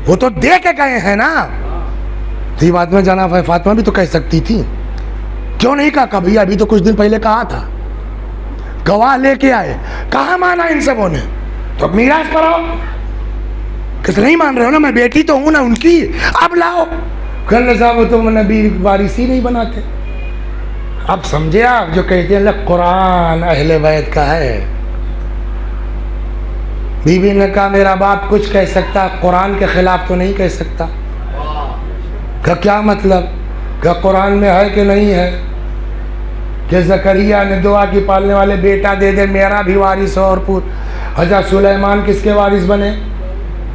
वो तो दे के गए हैं ना। तो ये बात में जनाब फातिमा भी तो कह सकती थी, क्यों नहीं कहा। भैया अभी तो कुछ दिन पहले कहा था, गवाह लेके आए, कहाँ माना इन सबों ने, तो अब मीरास पर आओ। किस नहीं मान रहे हो ना, मैं बेटी तो हूं ना उनकी, अब लाओ। कहने साहब वो तो नबी वारिसी नहीं बनाते। अब समझे आप, जो कहते हैं कुरान अहले बैत का है। बीबी ने कहा मेरा बाप कुछ कह सकता, कुरान के खिलाफ तो नहीं कह सकता। क्या मतलब, क्या कुरान में है कि नहीं है कि ज़करिया ने दुआ की पालने वाले बेटा दे दे मेरा भी वारिस हो। और हज़रत सुलेमान किसके वारिस बने,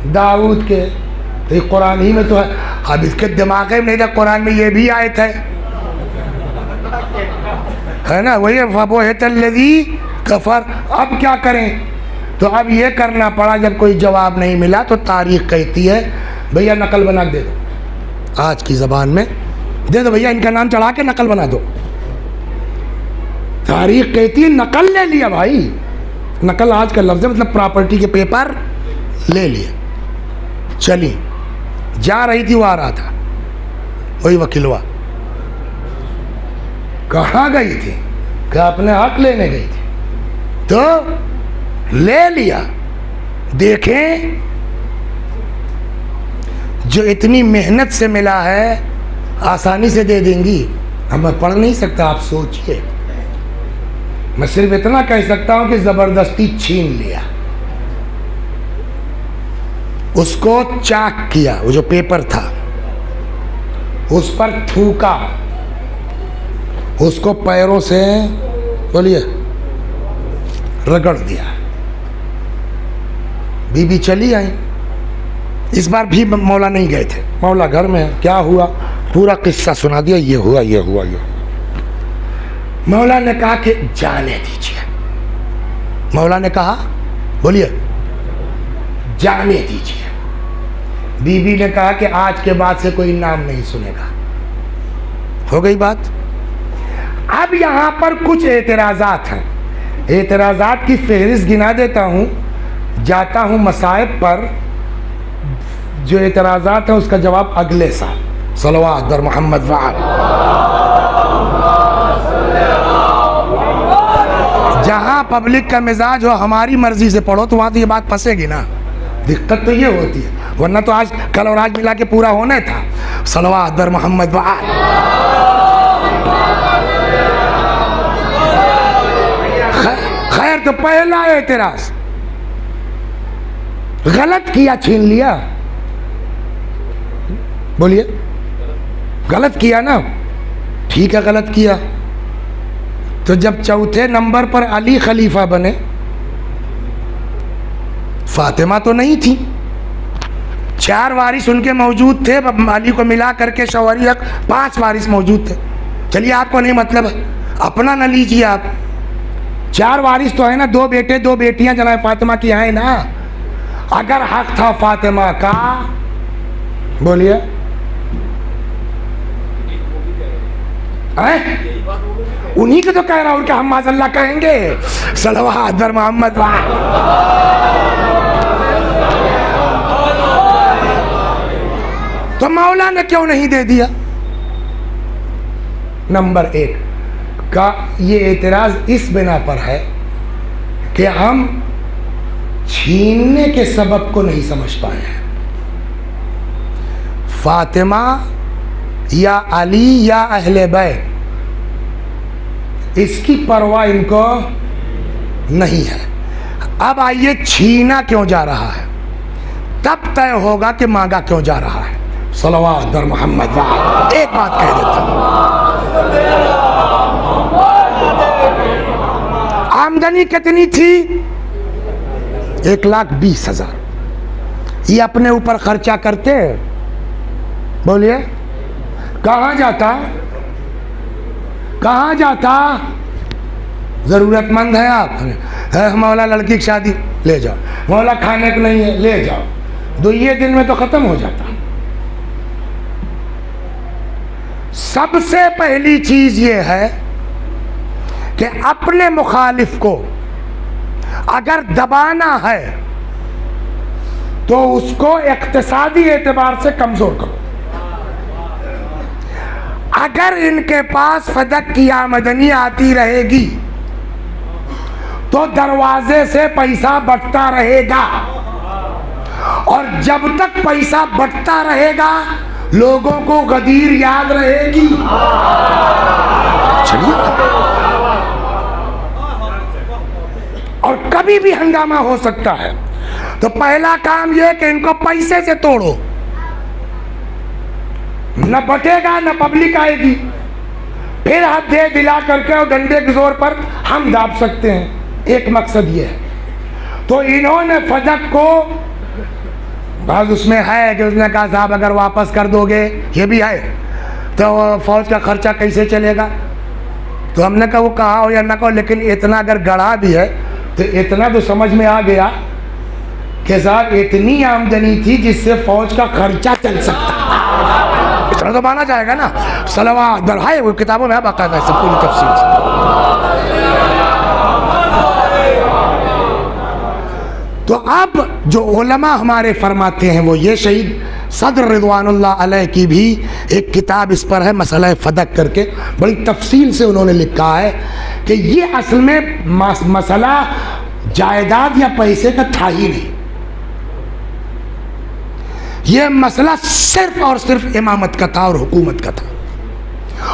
दाऊद के। तो ये कुरान ही में तो है। अब इसके दिमाग में नहीं था, कुरान में ये भी आयत है ना, वही फबोहतल्लज़ी कफ़र। अब क्या करें, तो अब ये करना पड़ा। जब कोई जवाब नहीं मिला तो तारीख़ कहती है भैया नकल बना दे दो, आज की ज़बान में दे दो भैया, इनका नाम चढ़ा के नकल बना दो। तारीख कहती है नकल ले लिया भाई। नकल आज का लफ्ज़ है, मतलब प्रॉपर्टी के पेपर ले लिए। चली जा रही थी, वो आ रहा था, वही वकीलवा। कहाँ गई थी, क्या अपने हक लेने गई थी, तो ले लिया। देखें जो इतनी मेहनत से मिला है आसानी से दे देंगी। अब मैं पढ़ नहीं सकता, आप सोचिए। मैं सिर्फ इतना कह सकता हूं कि जबरदस्ती छीन लिया, उसको चाक किया, वो जो पेपर था उस पर थूका, उसको पैरों से बोलिए रगड़ दिया। बीबी चली आई। इस बार भी मौला नहीं गए थे, मौला घर में है। क्या हुआ, पूरा किस्सा सुना दिया, ये हुआ ये हुआ ये। मौला ने कहा कि जाने दीजिए। मौला ने कहा, बोलिए, जाने दीजिए। बीबी ने कहा कि आज के बाद से कोई नाम नहीं सुनेगा। हो गई बात। अब यहाँ पर कुछ एतराज़ात हैं, एतराज़ात की फहरिस्त गिना देता हूँ, जाता हूँ मसाइब पर। जो एतराज़ात है उसका जवाब अगले साल। सलवात बर मोहम्मद वाल। जहाँ पब्लिक का मिजाज हो हमारी मर्जी से पढ़ो तो वहाँ तो ये बात फंसेगी ना। दिक्कत तो ये होती है, वरना तो आज कल और आज मिला के पूरा होना था। सलवात दर मोहम्मद व आल। खैर, तो पहला एतराज, गलत किया, छीन लिया, बोलिए गलत किया ना, ठीक है गलत किया। तो जब चौथे नंबर पर अली खलीफा बने, फातिमा तो नहीं थी, 4 वारिस उनके मौजूद थे, अली को मिला करके शौहरियत 5 वारिस मौजूद थे। चलिए आपको नहीं मतलब है, अपना न लीजिए आप, 4 वारिस तो है ना, 2 बेटे 2 बेटियां जनाब फातिमा की हैं ना। अगर हक था फातिमा का, बोलिए उन्हीं को तो कह रहा हूं कि हम माज़ल्लाह कहेंगे। सलवात दर मोहम्मद। तो मौला ने क्यों नहीं दे दिया? नंबर 1 का ये एतराज इस बिना पर है कि हम छीनने के सबब को नहीं समझ पाए हैं। फातिमा या अली या अहले बैत, इसकी परवाह इनको नहीं है। अब आइए, छीना क्यों जा रहा है, तब तय होगा कि मांगा क्यों जा रहा है। सलवात दर मोहम्मद। एक बात कह देता हूं, आमदनी कितनी थी? 1,20,000। ये अपने ऊपर खर्चा करते, बोलिए कहाँ जाता? कहाँ जाता? जरूरतमंद है आप, है मौला लड़की की शादी ले जाओ, मौला खाने को नहीं है ले जाओ, 2 दिन में तो खत्म हो जाता। सबसे पहली चीज ये है कि अपने मुखालिफ को अगर दबाना है तो उसको इक्तिसादी एतबार से कमजोर करो। अगर इनके पास फदक की आमदनी आती रहेगी तो दरवाजे से पैसा बटता रहेगा, और जब तक पैसा बटता रहेगा लोगों को गदीर याद रहेगी। चलिए, और कभी भी हंगामा हो सकता है। तो पहला काम यह कि इनको पैसे से तोड़ो, न बटेगा न पब्लिक आएगी, फिर हाथ दे दिला करके और डंडे के जोर पर हम दाब सकते हैं। एक मकसद ये है। तो इन्होंने फदक को, बस उसमें है कि उसने कहा साहब अगर वापस कर दोगे, ये भी है, तो फौज का खर्चा कैसे चलेगा? तो हमने कहा वो कहा हो या ना कहो, लेकिन इतना अगर गढ़ा भी है तो इतना तो समझ में आ गया कि साहब इतनी आमदनी थी जिससे फौज का खर्चा चल सकता, इतना तो माना जाएगा ना। सलवात दर, है वो किताबों में बाकायदा है सब पूरी तफसील से। तो अब जो उलमा हमारे फरमाते हैं वो ये, शहीद सदर रिदवानुल्लाह अलैह की भी एक किताब इस पर है, मसला फदक करके, बड़ी तफसील से उन्होंने लिखा है कि ये असल में मसला जायदाद या पैसे का था ही नहीं, ये मसला सिर्फ और सिर्फ इमामत का था और हुकूमत का था।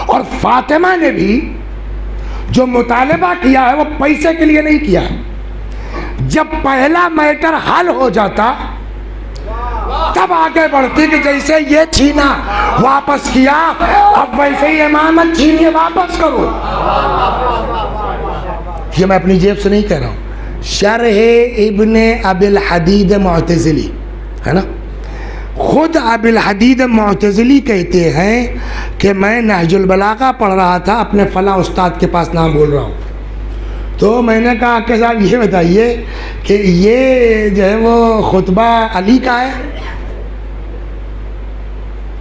और फातिमा ने भी जो मुतालबा किया है वो पैसे के लिए नहीं किया है। जब पहला मैटर हल हो जाता तब आगे बढ़ती कि जैसे ये छीना वापस किया, अब वैसे ही इमामत छीनिए वापस करो। ये मैं अपनी जेब से नहीं कह रहा हूँ, शरह इब्ने अबिल हदीद मुअतज़िली है ना, खुद अबिल हदीद मुअतज़िली कहते हैं कि मैं नहजुल बलागा पढ़ रहा था, अपने फला उस्ताद के पास नाम बोल रहा हूँ, तो मैंने कहा कि साहब ये बताइए कि ये जो है वो खुतबा अली का है?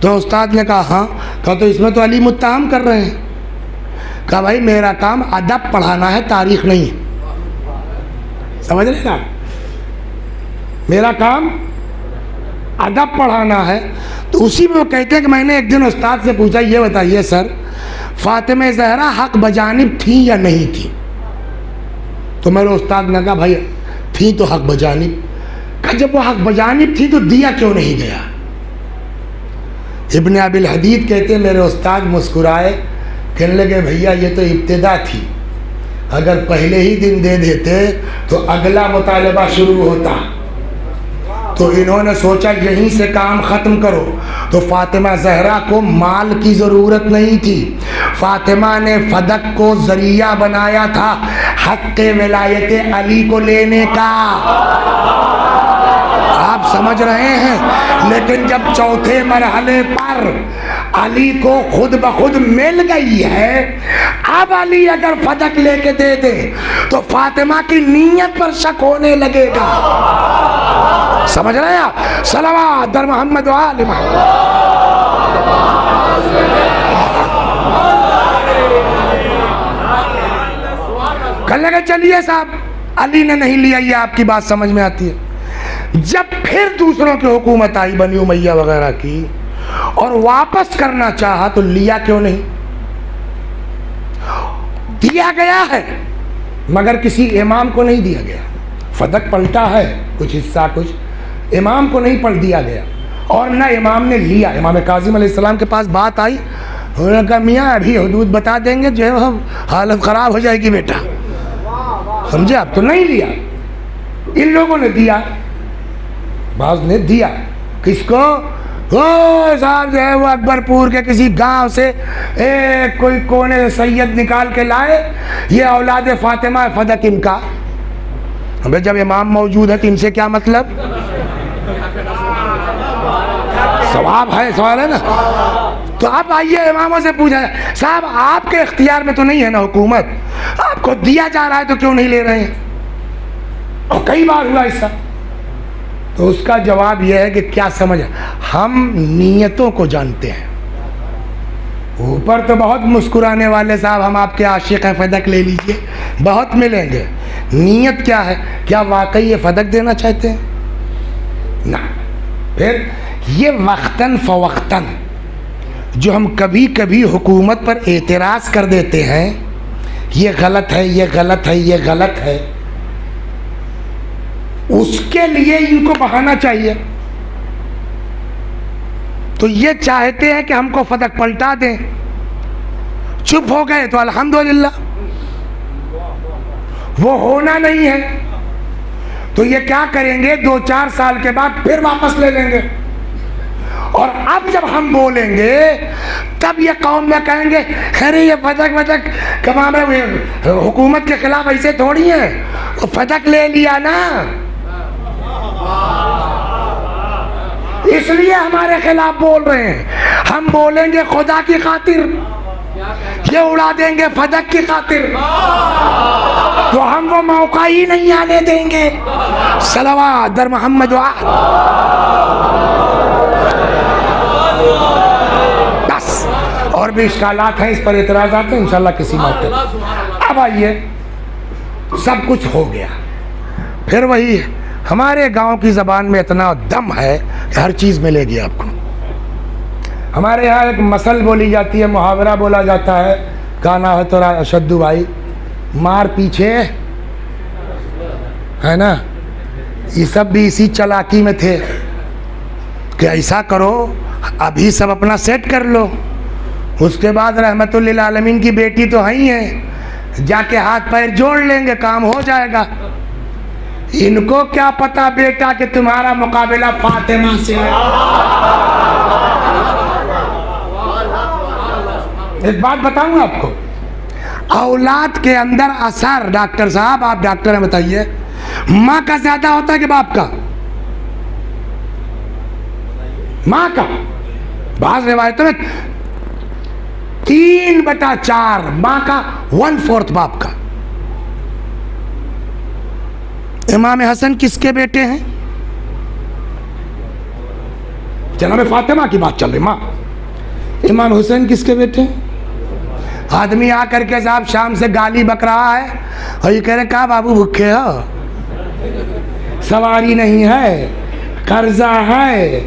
तो उस्ताद ने कहा हाँ। कहा तो इसमें तो अली मुत्तहम कर रहे हैं। कहा भाई मेरा काम अदब पढ़ाना है, तारीख नहीं। समझ रहे ना, मेरा काम अदब पढ़ाना है। तो उसी में वो कहते हैं कि मैंने एक दिन उस्ताद से पूछा, ये बताइए सर फातिमा ज़हरा हक बजानिब थी या नहीं थी? तो मेरे उस्ताद ने कहा भाई थी तो हक बजानिब। जब वो हक बजानिब थी तो दिया क्यों नहीं गया? इब्न अबिल हदीद कहते मेरे उस्ताद मुस्कुराए, कहने लगे भैया ये तो इब्तिदा थी, अगर पहले ही दिन दे देते तो अगला मुतालबा शुरू होता। तो इन्होंने सोचा यहीं से काम ख़त्म करो। तो फातिमा ज़हरा को माल की ज़रूरत नहीं थी, फातिमा ने फदक को ज़रिया बनाया था हक़ विलायत अली को लेने का। आप समझ रहे हैं? लेकिन जब चौथे मरहले पर अली को खुद ब खुद मिल गई है, अब अली अगर फदक लेके दे दे तो फातिमा की नीयत पर शक होने लगेगा। समझ रहे हैं आप? सलवात दर मोहम्मद व आले मोहम्मद। कल लगे चलिए साहब अली ने नहीं लिया, ये आपकी बात समझ में आती है। जब फिर दूसरों की हुकूमत आई बनी उमैया वगैरह की और वापस करना चाहा तो लिया क्यों नहीं? दिया गया है मगर किसी इमाम को नहीं दिया गया। फदक पलटा है कुछ हिस्सा, कुछ इमाम को नहीं पलट दिया गया और न इमाम ने लिया। इमाम काज़िम अलैहिस्सलाम के पास बात आई, उन्होंने कहा मियाँ अभी हुदूद बता देंगे जो है हम हालत ख़राब हो जाएगी बेटा, समझे आप? तो नहीं लिया। इन लोगों ने दिया, बाज़ ने दिया। किसको? वो साहब जो है वो अकबरपुर के किसी गांव से कोई कोने से सैयद निकाल के लाए, ये औलाद फातिमा फदक इनका। हमें जब इमाम मौजूद है तो इनसे क्या मतलब? सवाल है ना। तो आप आइए इमामों से पूछा जाए साहब आपके इख्तियार में तो नहीं है ना हुकूमत, आपको दिया जा रहा है तो क्यों नहीं ले रहे हैं? और कई बार हुआ ऐसा। तो उसका जवाब यह है कि क्या समझ, हम नीयतों को जानते हैं। ऊपर तो बहुत मुस्कुराने वाले साहब हम आपके आशिक हैं, फदक ले लीजिए, बहुत मिलेंगे। नीयत क्या है? क्या वाकई ये फदक देना चाहते हैं? ना। फिर ये वक्तन फ़वक्तन जो हम कभी कभी हुकूमत पर एतराज़ कर देते हैं, ये गलत है, ये गलत है, ये गलत है, उसके लिए इनको बहाना चाहिए। तो ये चाहते हैं कि हमको फदक पलटा दें, चुप हो गए तो अल्हम्दुलिल्लाह, वो होना नहीं है तो ये क्या करेंगे, 2-4 साल के बाद फिर वापस ले लेंगे। और अब जब हम बोलेंगे तब ये कौम में कहेंगे अरे ये फदक कमा में हुकूमत के खिलाफ ऐसे थोड़ी है, तो फदक ले लिया ना, इसलिए हमारे खिलाफ बोल रहे हैं। हम बोलेंगे खुदा की खातिर, ये उड़ा देंगे फदक की खातिर, तो हम वो मौका ही नहीं आने देंगे। सलवात दर मोहम्मद बस। और भी इश्कालात हैं, इस पर एतराज़ात हैं इंशाल्लाह किसी मौके। अब आइए, सब कुछ हो गया, फिर वही हमारे गांव की ज़बान में इतना दम है कि हर चीज़ मिलेगी आपको। हमारे यहाँ एक मसल बोली जाती है, मुहावरा बोला जाता है, गाना है तो शद्दू भाई, मार पीछे है ना। ये सब भी इसी चालाकी में थे कि ऐसा करो अभी सब अपना सेट कर लो, उसके बाद रहमतुल लिल आलमीन की बेटी तो है ही है, जाके हाथ पैर जोड़ लेंगे, काम हो जाएगा। इनको क्या पता बेटा कि तुम्हारा मुकाबला फातिमा से है। एक बात बताऊं आपको, औलाद के अंदर असर, डॉक्टर साहब आप डॉक्टर हैं, बताइए, माँ का ज्यादा होता है कि बाप का? माँ का। बाज़ रिवायतों में 3/4 माँ का, 1/4 बाप का। इमाम हसन किसके बेटे हैं? जनाब फातिमा की बात चल रही। माँ इमाम हुसैन किसके बेटे हैं? आदमी आकर के साहब शाम से गाली बक रहा है और ये कह रहे कहा बाबू भूखे हो, सवारी नहीं है, कर्जा है,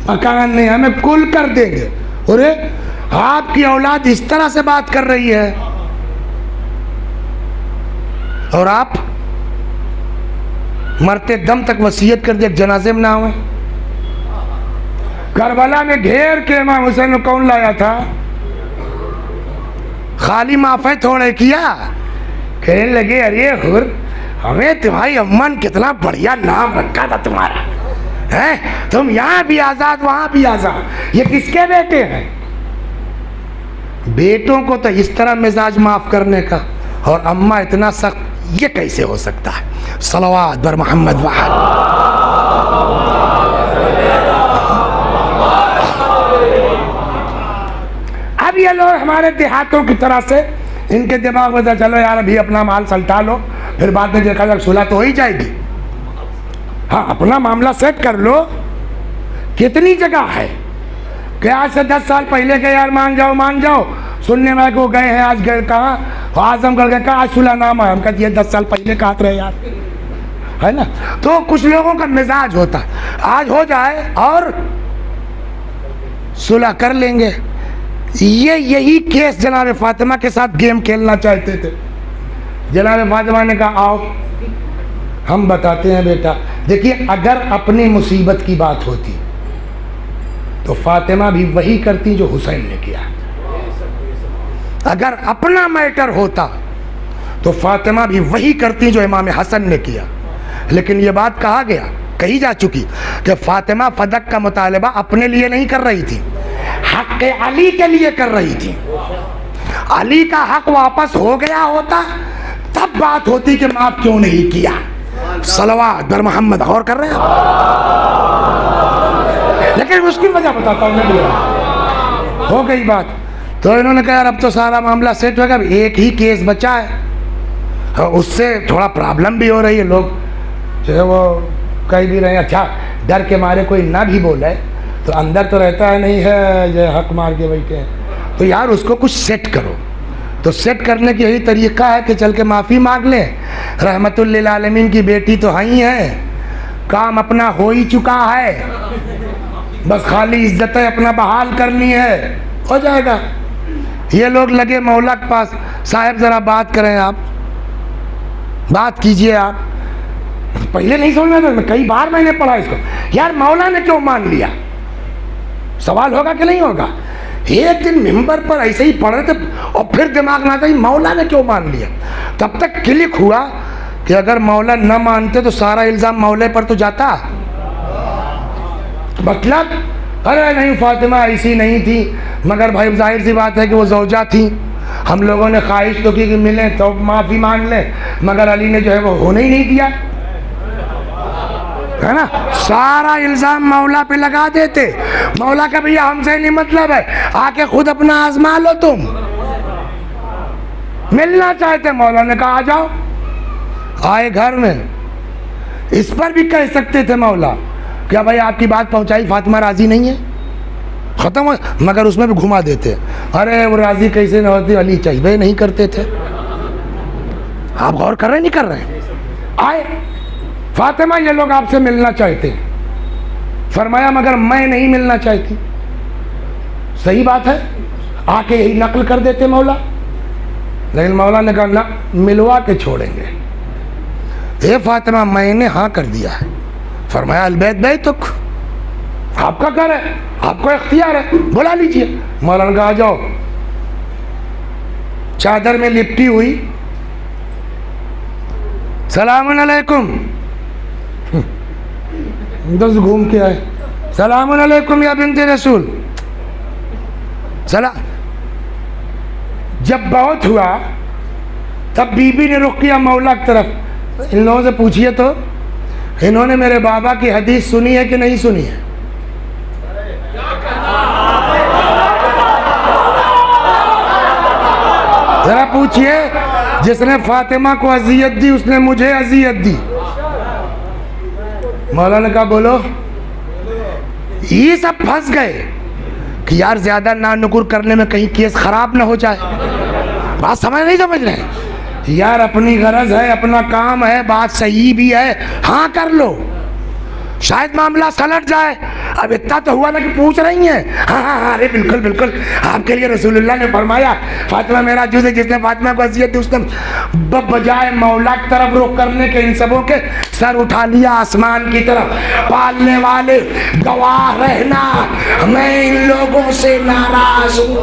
मकान नहीं, हमें कुल कर देंगे। अरे आपकी औलाद इस तरह से बात कर रही है और आप मरते दम तक वसीयत कर दिया जनाजे में ना हुए। करबला में घेर के इमाम हुसैन को कौन लाया था? खाली माफे थोड़े किया, कहने लगे अरे हुर, हमें तुम्हारी अम्मा ने कितना बढ़िया नाम रखा था तुम्हारा, है तुम यहाँ भी आजाद वहाँ भी आजाद। ये किसके बेटे हैं? बेटों को तो इस तरह मिजाज माफ करने का, और अम्मा इतना सख्त, ये कैसे हो सकता है? सलवात बर मोहम्मद वाहद। अब ये लोग हमारे देहातों की तरह से, इनके दिमाग में चलो यार अभी अपना माल सल्टा लो, फिर बाद में देखा जाए सुलह तो हो ही जाएगी। हाँ, अपना मामला सेट कर लो। कितनी जगह है कि आज से 10 साल पहले के यार मान जाओ, सुनने में को गए हैं, आज गए कहाँ, आजमगढ़ गए, कहा आज सुलहनामा है, हम कहते हैं 10 साल पहले कहा रहे यार, है ना। तो कुछ लोगों का मिजाज होता है, आज हो जाए और सुलह कर लेंगे। यही केस जनाब फातिमा के साथ गेम खेलना चाहते थे। जनाब फातिमा ने कहा आओ हम बताते हैं बेटा। देखिए, अगर अपनी मुसीबत की बात होती तो फातिमा भी वही करती जो हुसैन ने किया। अगर अपना मैटर होता तो फातिमा भी वही करती जो इमाम हसन ने किया। लेकिन ये बात कही जा चुकी कि फातिमा फदक का मुतालबा अपने लिए नहीं कर रही थी, हक अली के लिए कर रही थी। अली का हक वापस हो गया होता तब बात होती कि माफ क्यों नहीं किया। सलवात बर मोहम्मद। गौर कर रहे हैं? लेकिन उसकी वजह बताता हूँ मैं। हो गई बात तो इन्होंने कहा यार अब तो सारा मामला सेट हो गया, एक ही केस बचा है, उससे थोड़ा प्रॉब्लम भी हो रही है। लोग जो है वो कह भी रहे हैं, अच्छा डर के मारे कोई ना भी बोले तो अंदर तो रहता है नहीं है जो हक मार के बैठे हैं, तो यार उसको कुछ सेट करो। तो सेट करने की यही तरीका है कि चल के माफ़ी मांग लें। रहमतुल लिल आलमीन की बेटी तो ही है, काम अपना हो ही चुका है, बस खाली इज्जतें अपना बहाल करनी है, हो जाएगा। ये लोग लगे मौला के पास, साहब ज़रा बात करें, आप बात कीजिए। आप पहले नहीं समझ में था, कई बार मैंने पढ़ा इसको, यार मौला ने क्यों मान लिया, सवाल होगा कि नहीं होगा। एक दिन मिंबर पर ऐसे ही पढ़ रहे थे और फिर दिमाग में आता ही मौला ने क्यों मान लिया। तब तक क्लिक हुआ कि अगर मौला न मानते तो सारा इल्ज़ाम मौले पर तो जाता। मतलब अरे नहीं फातिमा ऐसी नहीं थी, मगर भाई जाहिर सी बात है कि वो ज़ौजा थी, हम लोगों ने ख्वाहिश तो की कि मिले तो माफ़ी मांग लें, मगर अली ने जो है वो होने ही नहीं दिया, है ना। सारा इल्ज़ाम मौला पे लगा देते। मौला का भैया हमसे नहीं मतलब है, आके खुद अपना आजमा लो। तुम मिलना चाहते, मौला ने कहा आ जाओ, आए घर में। इस पर भी कह सकते थे मौला क्या भाई आपकी बात पहुंचाई, फातिमा राजी नहीं है, खत्म हो, मगर उसमें भी घुमा देते। अरे वो राजी कैसे न होती, अली चाहिए नहीं करते थे। आप गौर कर रहे नहीं कर रहे? आए फातिमा ये लोग आपसे मिलना चाहते, फरमाया मगर मैं नहीं मिलना चाहती। सही बात है, आके यही नकल कर देते मौला, लेकिन मौला ने कहा ना, मिलवा के छोड़ेंगे। ए फातिमा मैंने हाँ कर दिया है। फरमाया अलबैत बैतुक, आपका घर है, आपको इख्तियार है, बुला लीजिए। मौला ने कहा आ जाओ। चादर में लिपटी हुई, सलामुन अलैकुम, दस घूम के आए, सलामुन अलैकुम या बिन्ते रसूल, सलाम। जब बहुत हुआ तब बीबी ने रुख किया मौला की तरफ। इन लोगों से पूछिए तो इन्होंने मेरे बाबा की हदीस सुनी है कि नहीं सुनी है? जरा पूछिए, जिसने फातिमा को अजियत दी उसने मुझे अजियत दी। मौला ने कहा बोलो। ये सब फंस गए कि यार ज्यादा नानुकुर करने में कहीं केस खराब ना हो जाए। बात समझ नहीं समझ रहे यार, अपनी गरज है, अपना काम है, बात सही भी है, हाँ कर लो। शायद मामला सलट जाए। अब इतना तो हुआ ना कि पूछ रही हैं। हाँ हाँ हाँ, अरे बिल्कुल बिल्कुल, आपके लिए रसूलुल्लाह ने फरमाया फातिमा मेरा जुज़ है, जिसने फातिमा को वसीयत दी उसने बजाय मौला की तरफ रुख करने के इन सबों के सर उठा लिया आसमान की तरफ। पालने वाले गवाह रहना, मैं इन लोगों से नाराज हूँ।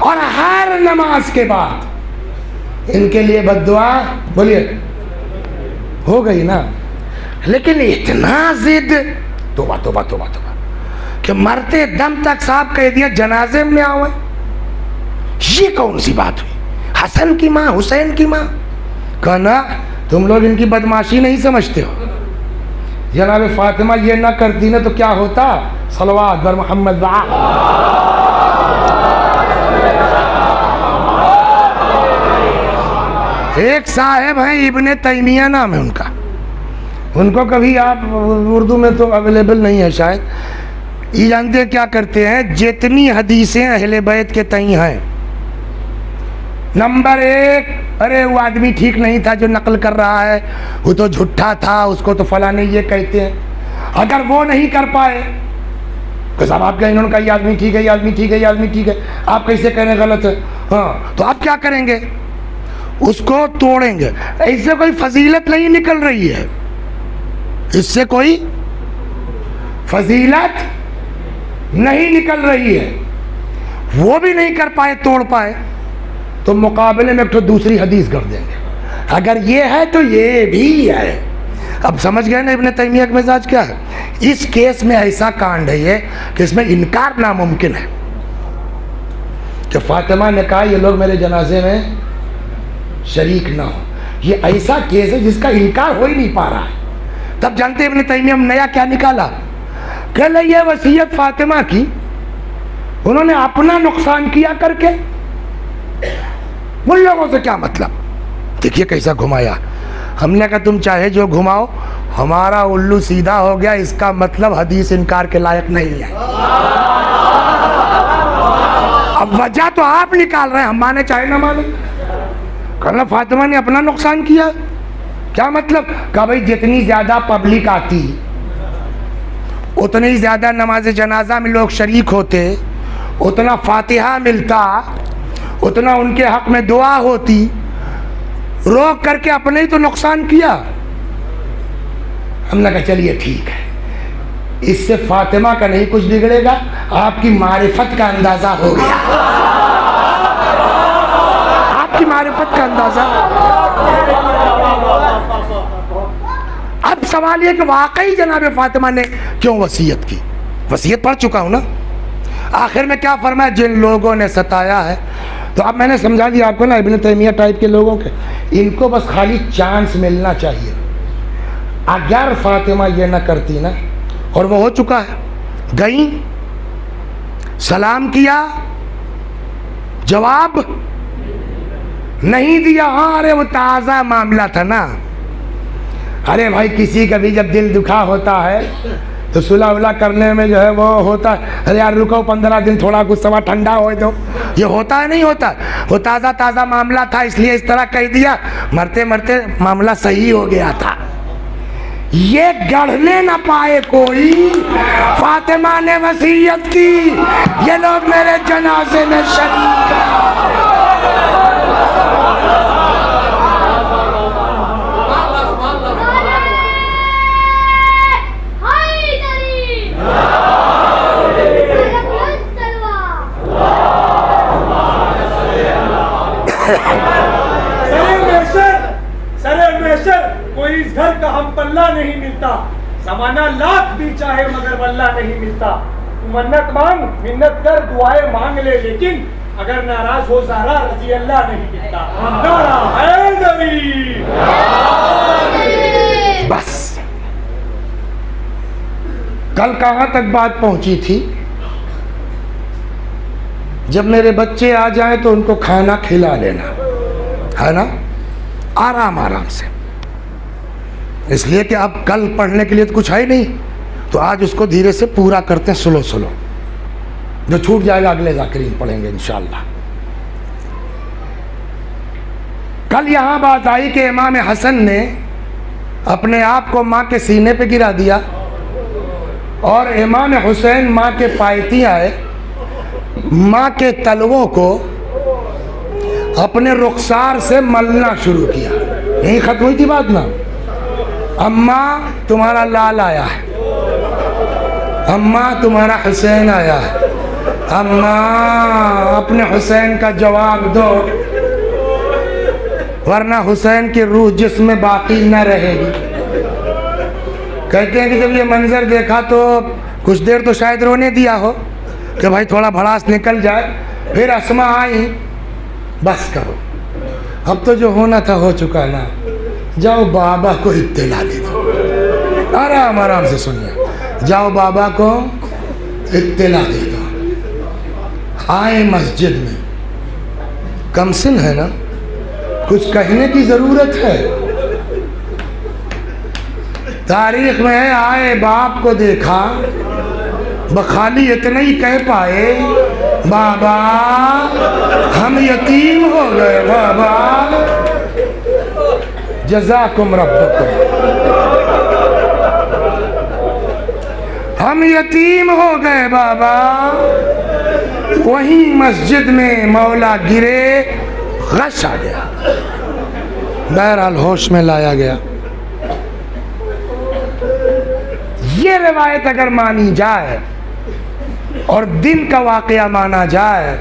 और हर नमाज के बाद इनके लिए बद्दुआ, बोलिए, हो गई ना। लेकिन इतना जिद, तोबा तोबा तोबा तोबा, कि मरते दम तक साहब कह दिया जनाजे में आओ। ये कौन सी बात हुई? हसन की माँ, हुसैन की माँ। कहना तुम लोग इनकी बदमाशी नहीं समझते हो। जनाब फातिमा ये ना करती ना तो क्या होता? सलवात बर मोहम्मद। एक साहेब हैं इब्ने तैमिया नाम है उनका, उनको कभी आप उर्दू में तो अवेलेबल नहीं है शायद। ये जानते हैं क्या करते हैं? जितनी हदीसें अहले बैत के तई हैं, नंबर 1, अरे वो आदमी ठीक नहीं था जो नकल कर रहा है, वो तो झूठा था, उसको तो फलाने ये कहते हैं। अगर वो नहीं कर पाए तो साहब आप क्या, इन्होंने कहा ये आदमी ठीक है, ये आदमी ठीक है, ये आदमी ठीक है, आप कैसे कह रहे हैं गलत है? हाँ, तो आप क्या करेंगे? उसको तोड़ेंगे। इससे कोई फजीलत नहीं निकल रही है, इससे कोई फजीलत नहीं निकल रही है। वो भी नहीं कर पाए, तोड़ पाए, तो मुकाबले में एक तो दूसरी हदीस कर देंगे। अगर ये है तो ये भी है। अब समझ गए ना इब्ने तैमिया का मिजाज क्या है? इस केस में ऐसा कांड है ये कि इसमें इनकार नामुमकिन है कि फातिमा ने कहा ये लोग मेरे जनाजे में शरीक ना हो। ये ऐसा केस है जिसका इनकार हो ही नहीं पा रहा है। तब जानते इब्ने तैमिया नया क्या निकाला? कह ये वसीयत फातिमा की उन्होंने अपना नुकसान किया करके, उन लोगों से क्या मतलब? देखिए कैसा घुमाया। हमने कहा तुम चाहे जो घुमाओ, हमारा उल्लू सीधा हो गया, इसका मतलब हदीस इनकार के लायक नहीं है। अब वजह तो आप निकाल रहे हैं, हम माने चाहे ना माने। कहना फातिमा ने अपना नुकसान किया, क्या मतलब? कहा भाई जितनी ज्यादा पब्लिक आती उतनी ज्यादा नमाज जनाजा में लोग शरीक होते, उतना फातिहा मिलता, उतना उनके हक में दुआ होती। रोक करके अपने ही तो नुकसान किया। हमने कहा चलिए ठीक है, इससे फातिमा का नहीं कुछ बिगड़ेगा, आपकी मारिफत का अंदाजा हो गया, आपकी मारिफत का अंदाजा। अब सवाल यह कि वाकई जनाब फातिमा ने क्यों वसीयत की? वसीयत पढ़ चुका हूं ना। आखिर में क्या फरमाया? जिन लोगों ने सताया है। तो अब मैंने समझा दिया आपको ना, इब्ने तैमिया टाइप के लोगों के, इनको बस खाली चांस मिलना चाहिए। अगर फातिमा ये ना करती ना, और वो हो चुका है, गई, सलाम किया, जवाब नहीं दिया। हाँ, अरे वो ताज़ा मामला था ना। अरे भाई किसी का भी जब दिल दुखा होता है तो सुलह उला करने में जो है वो होता है, अरे यार रुको 15 दिन थोड़ा कुछ सवा ठंडा हो दो, ये होता है नहीं होता? वो ताज़ा ताज़ा मामला था इसलिए इस तरह कह दिया, मरते मरते मामला सही हो गया था। ये गढ़ने न पाए कोई, फातिमा ने वसीयत की, ये लोग मेरे जनाजे में शरीक। कोई इस घर का हम पल्ला नहीं मिलता, समाना लाख भी चाहे मगर वल्ला नहीं मिलता। मन्नत मांग, मिन्नत कर, दुआएं मांग ले, लेकिन अगर नाराज हो ज़हरा रज़ी अल्लाह नहीं मिलता। नारा हैदरी। बस कल कहाँ तक बात पहुंची थी? जब मेरे बच्चे आ जाएं तो उनको खाना खिला लेना है ना, आराम आराम से। इसलिए कि अब कल पढ़ने के लिए तो कुछ है ही नहीं, तो आज उसको धीरे से पूरा करते हैं, स्लो स्लो। जो छूट जाएगा अगले ज़ाकिरीन पढ़ेंगे इंशाअल्लाह। कल यहाँ बात आई कि इमाम हसन ने अपने आप को माँ के सीने पे गिरा दिया और इमाम हुसैन माँ के पायती आए, माँ के तलवों को अपने रुखसार से मलना शुरू किया। यही खत्म हुई थी बात ना। अम्मा तुम्हारा लाल आया है, अम्मा तुम्हारा हुसैन आया है, अम्मा अपने हुसैन का जवाब दो वरना हुसैन की रूह जिसमें बाकी न रहेगी। कहते हैं कि जब ये मंजर देखा तो कुछ देर तो शायद रोने दिया हो कि भाई थोड़ा भड़ास निकल जाए। फिर अस्मा आई, बस करो, अब तो जो होना था हो चुका ना, जाओ बाबा को इत्तला दे दो। आराम आराम से सुनिए, जाओ बाबा को इत्तला दे दो। आए मस्जिद में, कमसिन है ना, कुछ कहने की ज़रूरत है। तारीख में है, आए बाप को देखा, बखाली इतना ही कह पाए, बाबा हम यतीम हो गए, बाबा जज़ाकुम रब्बकुम, हम यतीम हो गए बाबा। वहीं मस्जिद में मौला गिरे, गश आ गया, बहरहाल होश में लाया गया। ये रिवायत अगर मानी जाए और दिन का वाकया माना जाए,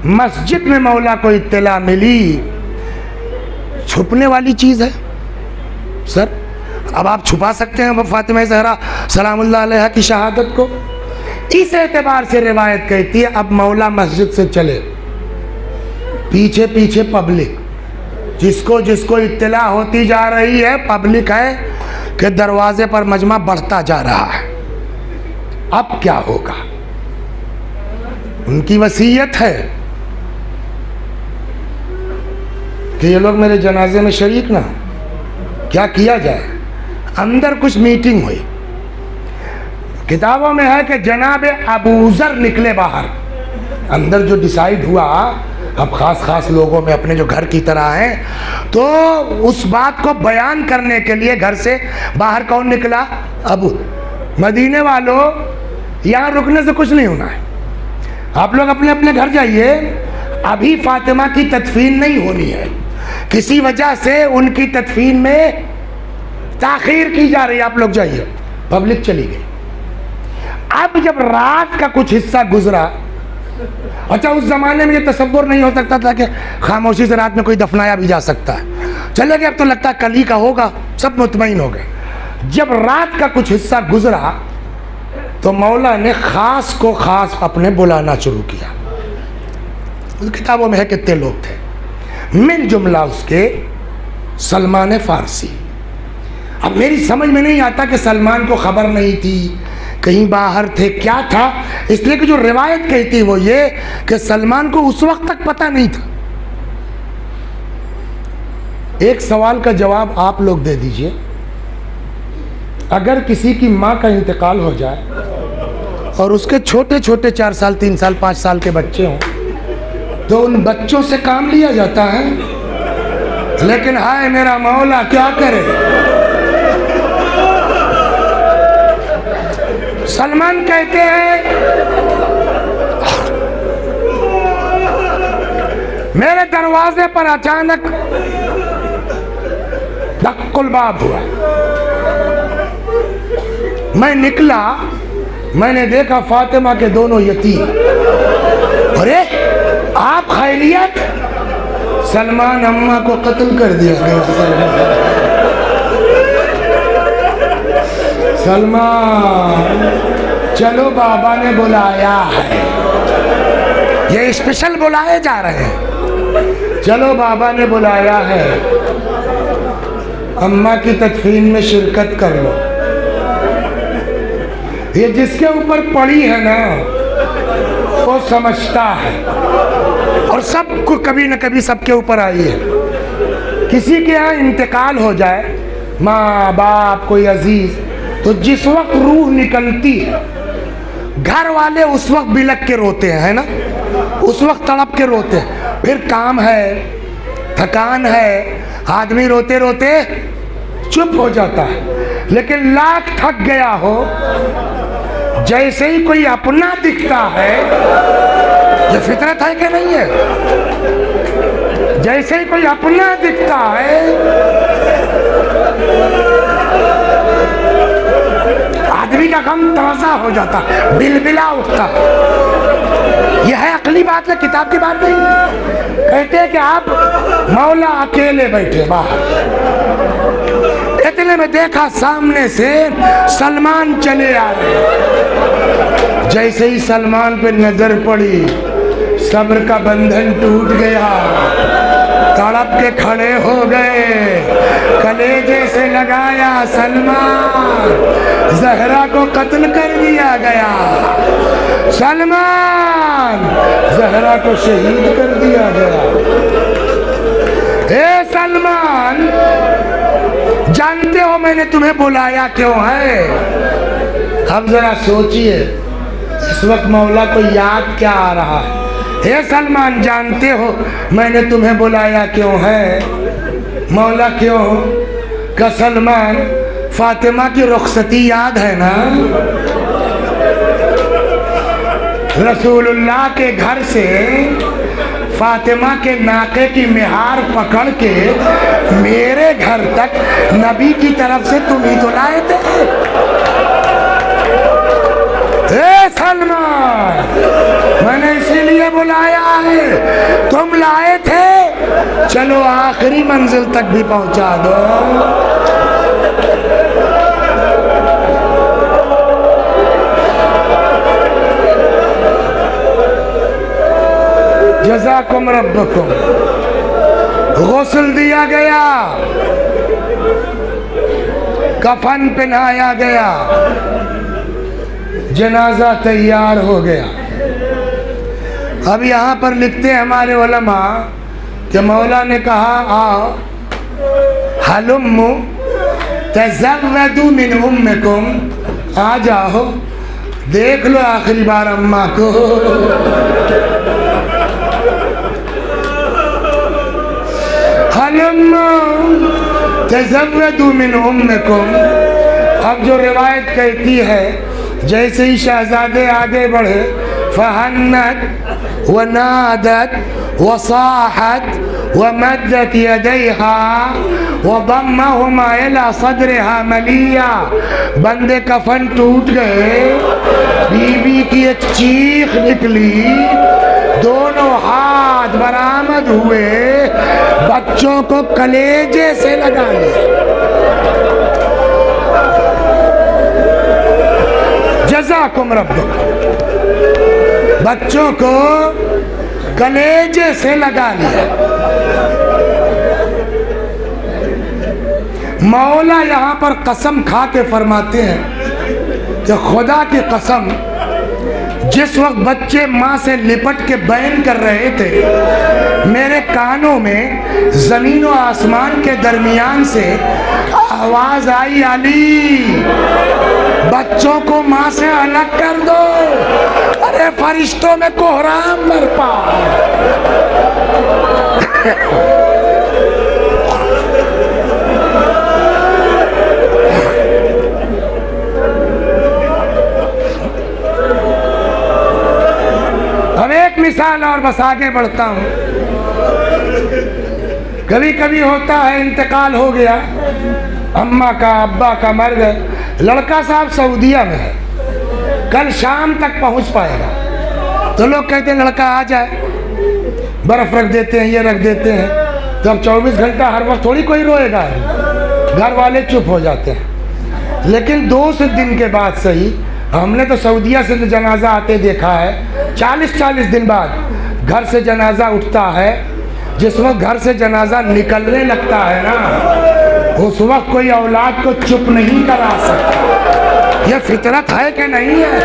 मस्जिद में मौला को इत्तला मिली, छुपने वाली चीज़ है सर। अब आप छुपा सकते हैं फातिमा ज़हरा सलामुल्लाह अलैहा की शहादत को। इस एतबार से रिवायत कहती है, अब मौला मस्जिद से चले, पीछे पीछे पब्लिक, जिसको जिसको इत्तला होती जा रही है, पब्लिक है कि दरवाजे पर मजमा बढ़ता जा रहा है। अब क्या होगा? उनकी वसीयत है कि ये लोग मेरे जनाजे में शरीक ना, क्या किया जाए? अंदर कुछ मीटिंग हुई, किताबों में है कि जनाब अबूजर निकले बाहर। अंदर जो डिसाइड हुआ, अब खास लोगों में अपने जो घर की तरह हैं, तो उस बात को बयान करने के लिए घर से बाहर कौन निकला? अबू। मदीने वालों, यहाँ रुकने से कुछ नहीं होना है, आप लोग अपने अपने घर जाइए। अभी फातिमा की तदफीन नहीं होनी है, किसी वजह से उनकी तदफीन में ताखीर की जा रही है, आप लोग जाइए। पब्लिक चली गई। अब जब रात का कुछ हिस्सा गुजरा, अच्छा उस जमाने में ये तसव्वुर नहीं हो सकता था कि खामोशी से रात में कोई दफनाया भी जा सकता है। चले गए, अब तो लगता है कल ही का होगा, सब मुतमईन हो गए। जब रात का कुछ हिस्सा गुजरा तो मौला ने खास को खास अपने बुलाना शुरू किया। किताबों में है कितने लोग थे, मिन जुमला उसके सलमान फारसी। अब मेरी समझ में नहीं आता कि सलमान को खबर नहीं थी, कहीं बाहर थे, क्या था, इसलिए कि जो रिवायत कहती वो ये कि सलमान को उस वक्त तक पता नहीं था। एक सवाल का जवाब आप लोग दे दीजिए, अगर किसी की माँ का इंतकाल हो जाए और उसके छोटे छोटे 4 साल 3 साल 5 साल के बच्चे हों, तो उन बच्चों से काम लिया जाता है। लेकिन हाय मेरा मौला क्या करे, सलमान कहते हैं मेरे दरवाजे पर अचानक धक्कुल बाब हुआ। मैं निकला, मैंने देखा फातिमा के दोनों यतीम। अरे आप खैरियत? सलमान अम्मा को कत्ल कर दिया गया। सलमान चलो बाबा ने बुलाया है, ये स्पेशल बुलाए जा रहे हैं, चलो बाबा ने बुलाया है, अम्मा की तदफीन में शिरकत कर लो। ये जिसके ऊपर पड़ी है ना वो समझता है, और सबको कभी न कभी सबके ऊपर आई है। किसी के यहाँ इंतकाल हो जाए, माँ बाप कोई अजीज, तो जिस वक्त रूह निकलती है, घर वाले उस वक्त बिलक के रोते हैं, है ना, उस वक्त तड़प के रोते हैं। फिर काम है, थकान है, आदमी रोते रोते चुप हो जाता है। लेकिन लाख थक गया हो, जैसे ही कोई अपना दिखता है, ये फितरत है कि नहीं है? जैसे ही कोई अपना दिखता है, आदमी का गम ताजा हो जाता, बिलबिला उठता। यह है अकली बात है, किताब की बात नहीं। कहते हैं कि आप मौला अकेले बैठे बाहर, इतने में देखा सामने से सलमान चले आ रहे। जैसे ही सलमान पे नजर पड़ी, सब्र का बंधन टूट गया, तड़प के खड़े हो गए, कलेजे से लगाया सलमान, जहरा को कत्ल कर दिया गया। सलमान, जहरा को शहीद कर दिया गया। ए सलमान, जानते हो मैंने तुम्हें बुलाया क्यों है? अब जरा सोचिए, इस वक्त मौला को याद क्या आ रहा है? हे सलमान, जानते हो मैंने तुम्हें बुलाया क्यों है? मौला क्यों? का सलमान, फातिमा की रुखसती याद है ना? रसूलुल्लाह के घर से फातिमा के नाके की मेहार पकड़ के मेरे घर तक नबी की तरफ से तुम ही तो लाए थे। ए सलमान, मैंने इसीलिए बुलाया है, तुम लाए थे, चलो आखिरी मंजिल तक भी पहुंचा दो। जज़ाकुम रब्बुकुम। गुस्ल दिया गया, कफन पहनाया गया, जनाजा तैयार हो गया। अब यहाँ पर लिखते हैं हमारे उलमा कि मौला ने कहा, आओ हलुम्मु तज़व्वदू मिन उम्मिकुम, आ जाओ देख लो आखिरी बार अम्मा को। तज़व्वदू मिन उम्मिकुम। अब जो रिवायत कहती है, जैसे ही शहजादे आगे बढ़े, फहन्नत व नादत व साहत व मद्दत यदैहा व दम्महुमा इला सदरिहा मलिया। बंदे कफन टूट गए, बीबी की एक चीख निकली, दोनों हाथ बरामद हुए, बच्चों को कलेजे से लगा लिया। जज़ाकुम रब्बुकुम। बच्चों को कलेजे से लगा लिया। मौला यहाँ पर कसम खा के फरमाते हैं कि खुदा की कसम, जिस वक्त बच्चे माँ से लिपट के बयान कर रहे थे, मेरे कानों में जमीन और आसमान के दरमियान से आवाज आई, अली बच्चों को माँ से अलग कर दो। अरे फरिश्तों में कोहराम बरपा। अब एक मिसाल और बस आगे बढ़ता हूँ। कभी कभी होता है इंतकाल हो गया, अम्मा का अब्बा का मर गए, लड़का साहब सऊदीया में है, कल शाम तक पहुँच पाएगा, तो लोग कहते हैं लड़का आ जाए, बर्फ़ रख देते हैं, ये रख देते हैं। तो अब 24 घंटा हर वक्त थोड़ी कोई रोएगा, घर वाले चुप हो जाते हैं। लेकिन 2 दिन के बाद सही, हमने तो सऊदीया से जनाजा आते देखा है, 40-40 दिन बाद घर से जनाजा उठता है। जिस वक्त घर से जनाजा निकलने लगता है ना, उस वक्त कोई औलाद को चुप नहीं करा सकता। ये फितरत है कि नहीं है?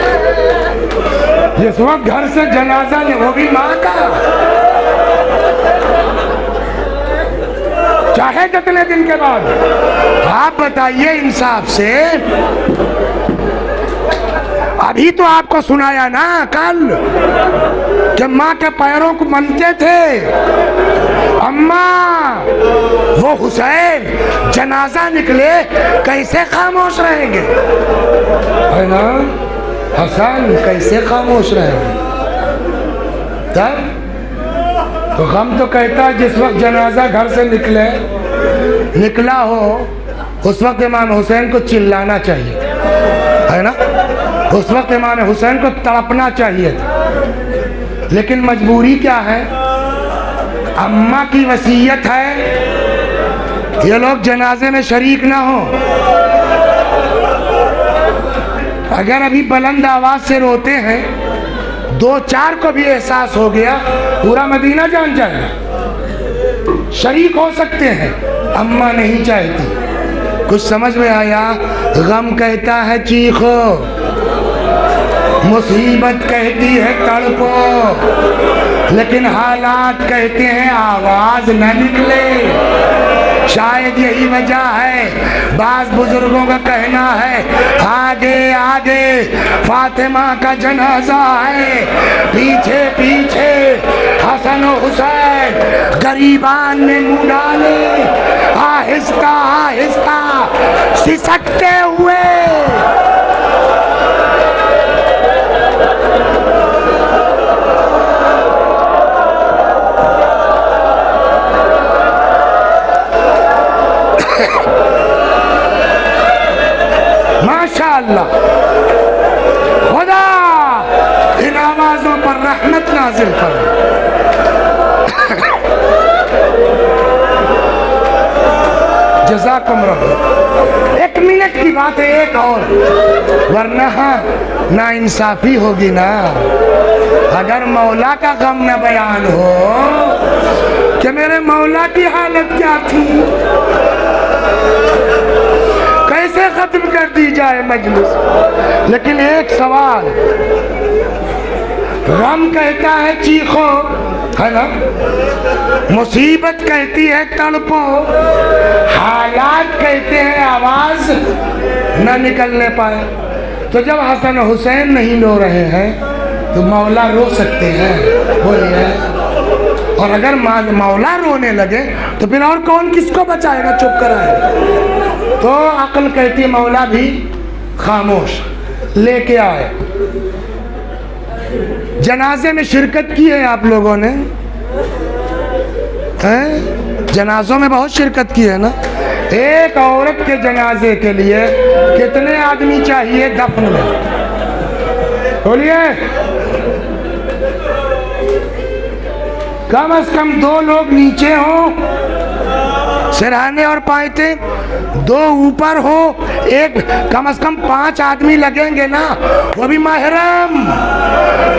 जिस वक्त घर से जनाजा, वो भी माँ का, चाहे कितने दिन के बाद, आप बताइए इंसाफ से। अभी तो आपको सुनाया ना कल कि माँ के पैरों को मलते थे। अम्मा वो हुसैन जनाजा निकले कैसे खामोश रहेंगे, है ना? हसन कैसे खामोश रहेंगे? तब तो हम तो कहता है जिस वक्त जनाजा घर से निकला हो उस वक्त इमाम हुसैन को चिल्लाना चाहिए, है ना? उस वक्त इमाम हुसैन को तड़पना चाहिए था। लेकिन मजबूरी क्या है, अम्मा की वसीयत है ये लोग जनाजे में शरीक ना हो। अगर अभी बुलंद आवाज से रोते हैं, 2-4 को भी एहसास हो गया, पूरा मदीना जान जाएगा। शरीक हो सकते हैं, अम्मा नहीं चाहती। कुछ समझ में आया? गम कहता है चीखो, मुसीबत कहती है तड़पो, लेकिन हालात कहते हैं आवाज न निकले। शायद यही वजह है, बाज बुजुर्गों का कहना है, आगे आगे फातिमा का जनाजा है, पीछे पीछे हसन हुसैन। गरीबान ने मुँह डाले, आहिस्ता आहिस्ता सिसकते हुए। माशाअल्लाह, खुदा इन आवाजों पर रहमत नाजिल कर। जज़ाकुमुल्लाह। 1 मिनट की बात है, एक और, वरना ना इंसाफी होगी ना। अगर मौला का गम न बयान हो कि मेरे मौला की हालत क्या थी, कैसे खत्म कर दी जाए मजलिस। लेकिन एक सवाल, गम कहता है चीखो, है ना? मुसीबत कहती है तड़पो, हालात कहते हैं आवाज न निकलने पाए। तो जब हसन हुसैन नहीं रो रहे हैं तो मौला रो सकते हैं, बोलिए। और अगर मौला रोने लगे तो फिर और कौन किसको बचाएगा, चुप कराएगा? तो अक्ल कहती है मौला भी खामोश। लेके आए, जनाजे में शिरकत की है आप लोगों ने, हैं? जनाजों में बहुत शिरकत की है ना। एक औरत के जनाजे के लिए कितने आदमी चाहिए दफन में, बोलिए? कम से कम 2 लोग नीचे हो, सिरहाने और पायते, 2 ऊपर हो, एक कम से कम 5 आदमी लगेंगे ना, वो भी महरम।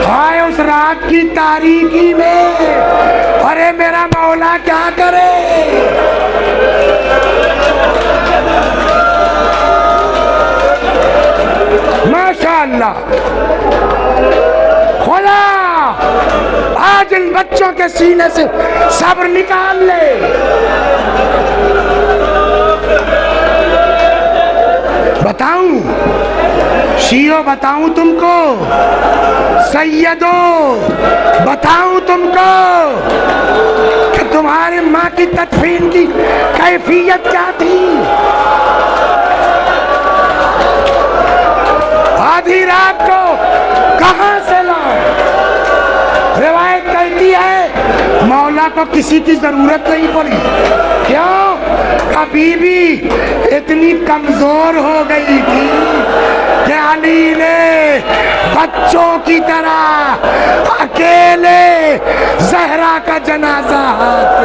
हाय उस रात की तारीकी में, अरे मेरा मौला क्या करे। माशाअल्लाह, खुदा आज इन बच्चों के सीने से सब्र निकाल ले। बताऊं शियो, बताऊं तुमको सैयदो, बताऊं तुमको कि तुम्हारी माँ की तदफीन की कैफियत क्या थी। आधी रात को कहां से लाए? रिवायत कहती है मौला को किसी की जरूरत नहीं पड़ी। क्यों? कभी भी इतनी कमजोर हो गई थी कि अली ने बच्चों की तरह अकेले जहरा का जनाजा हाथ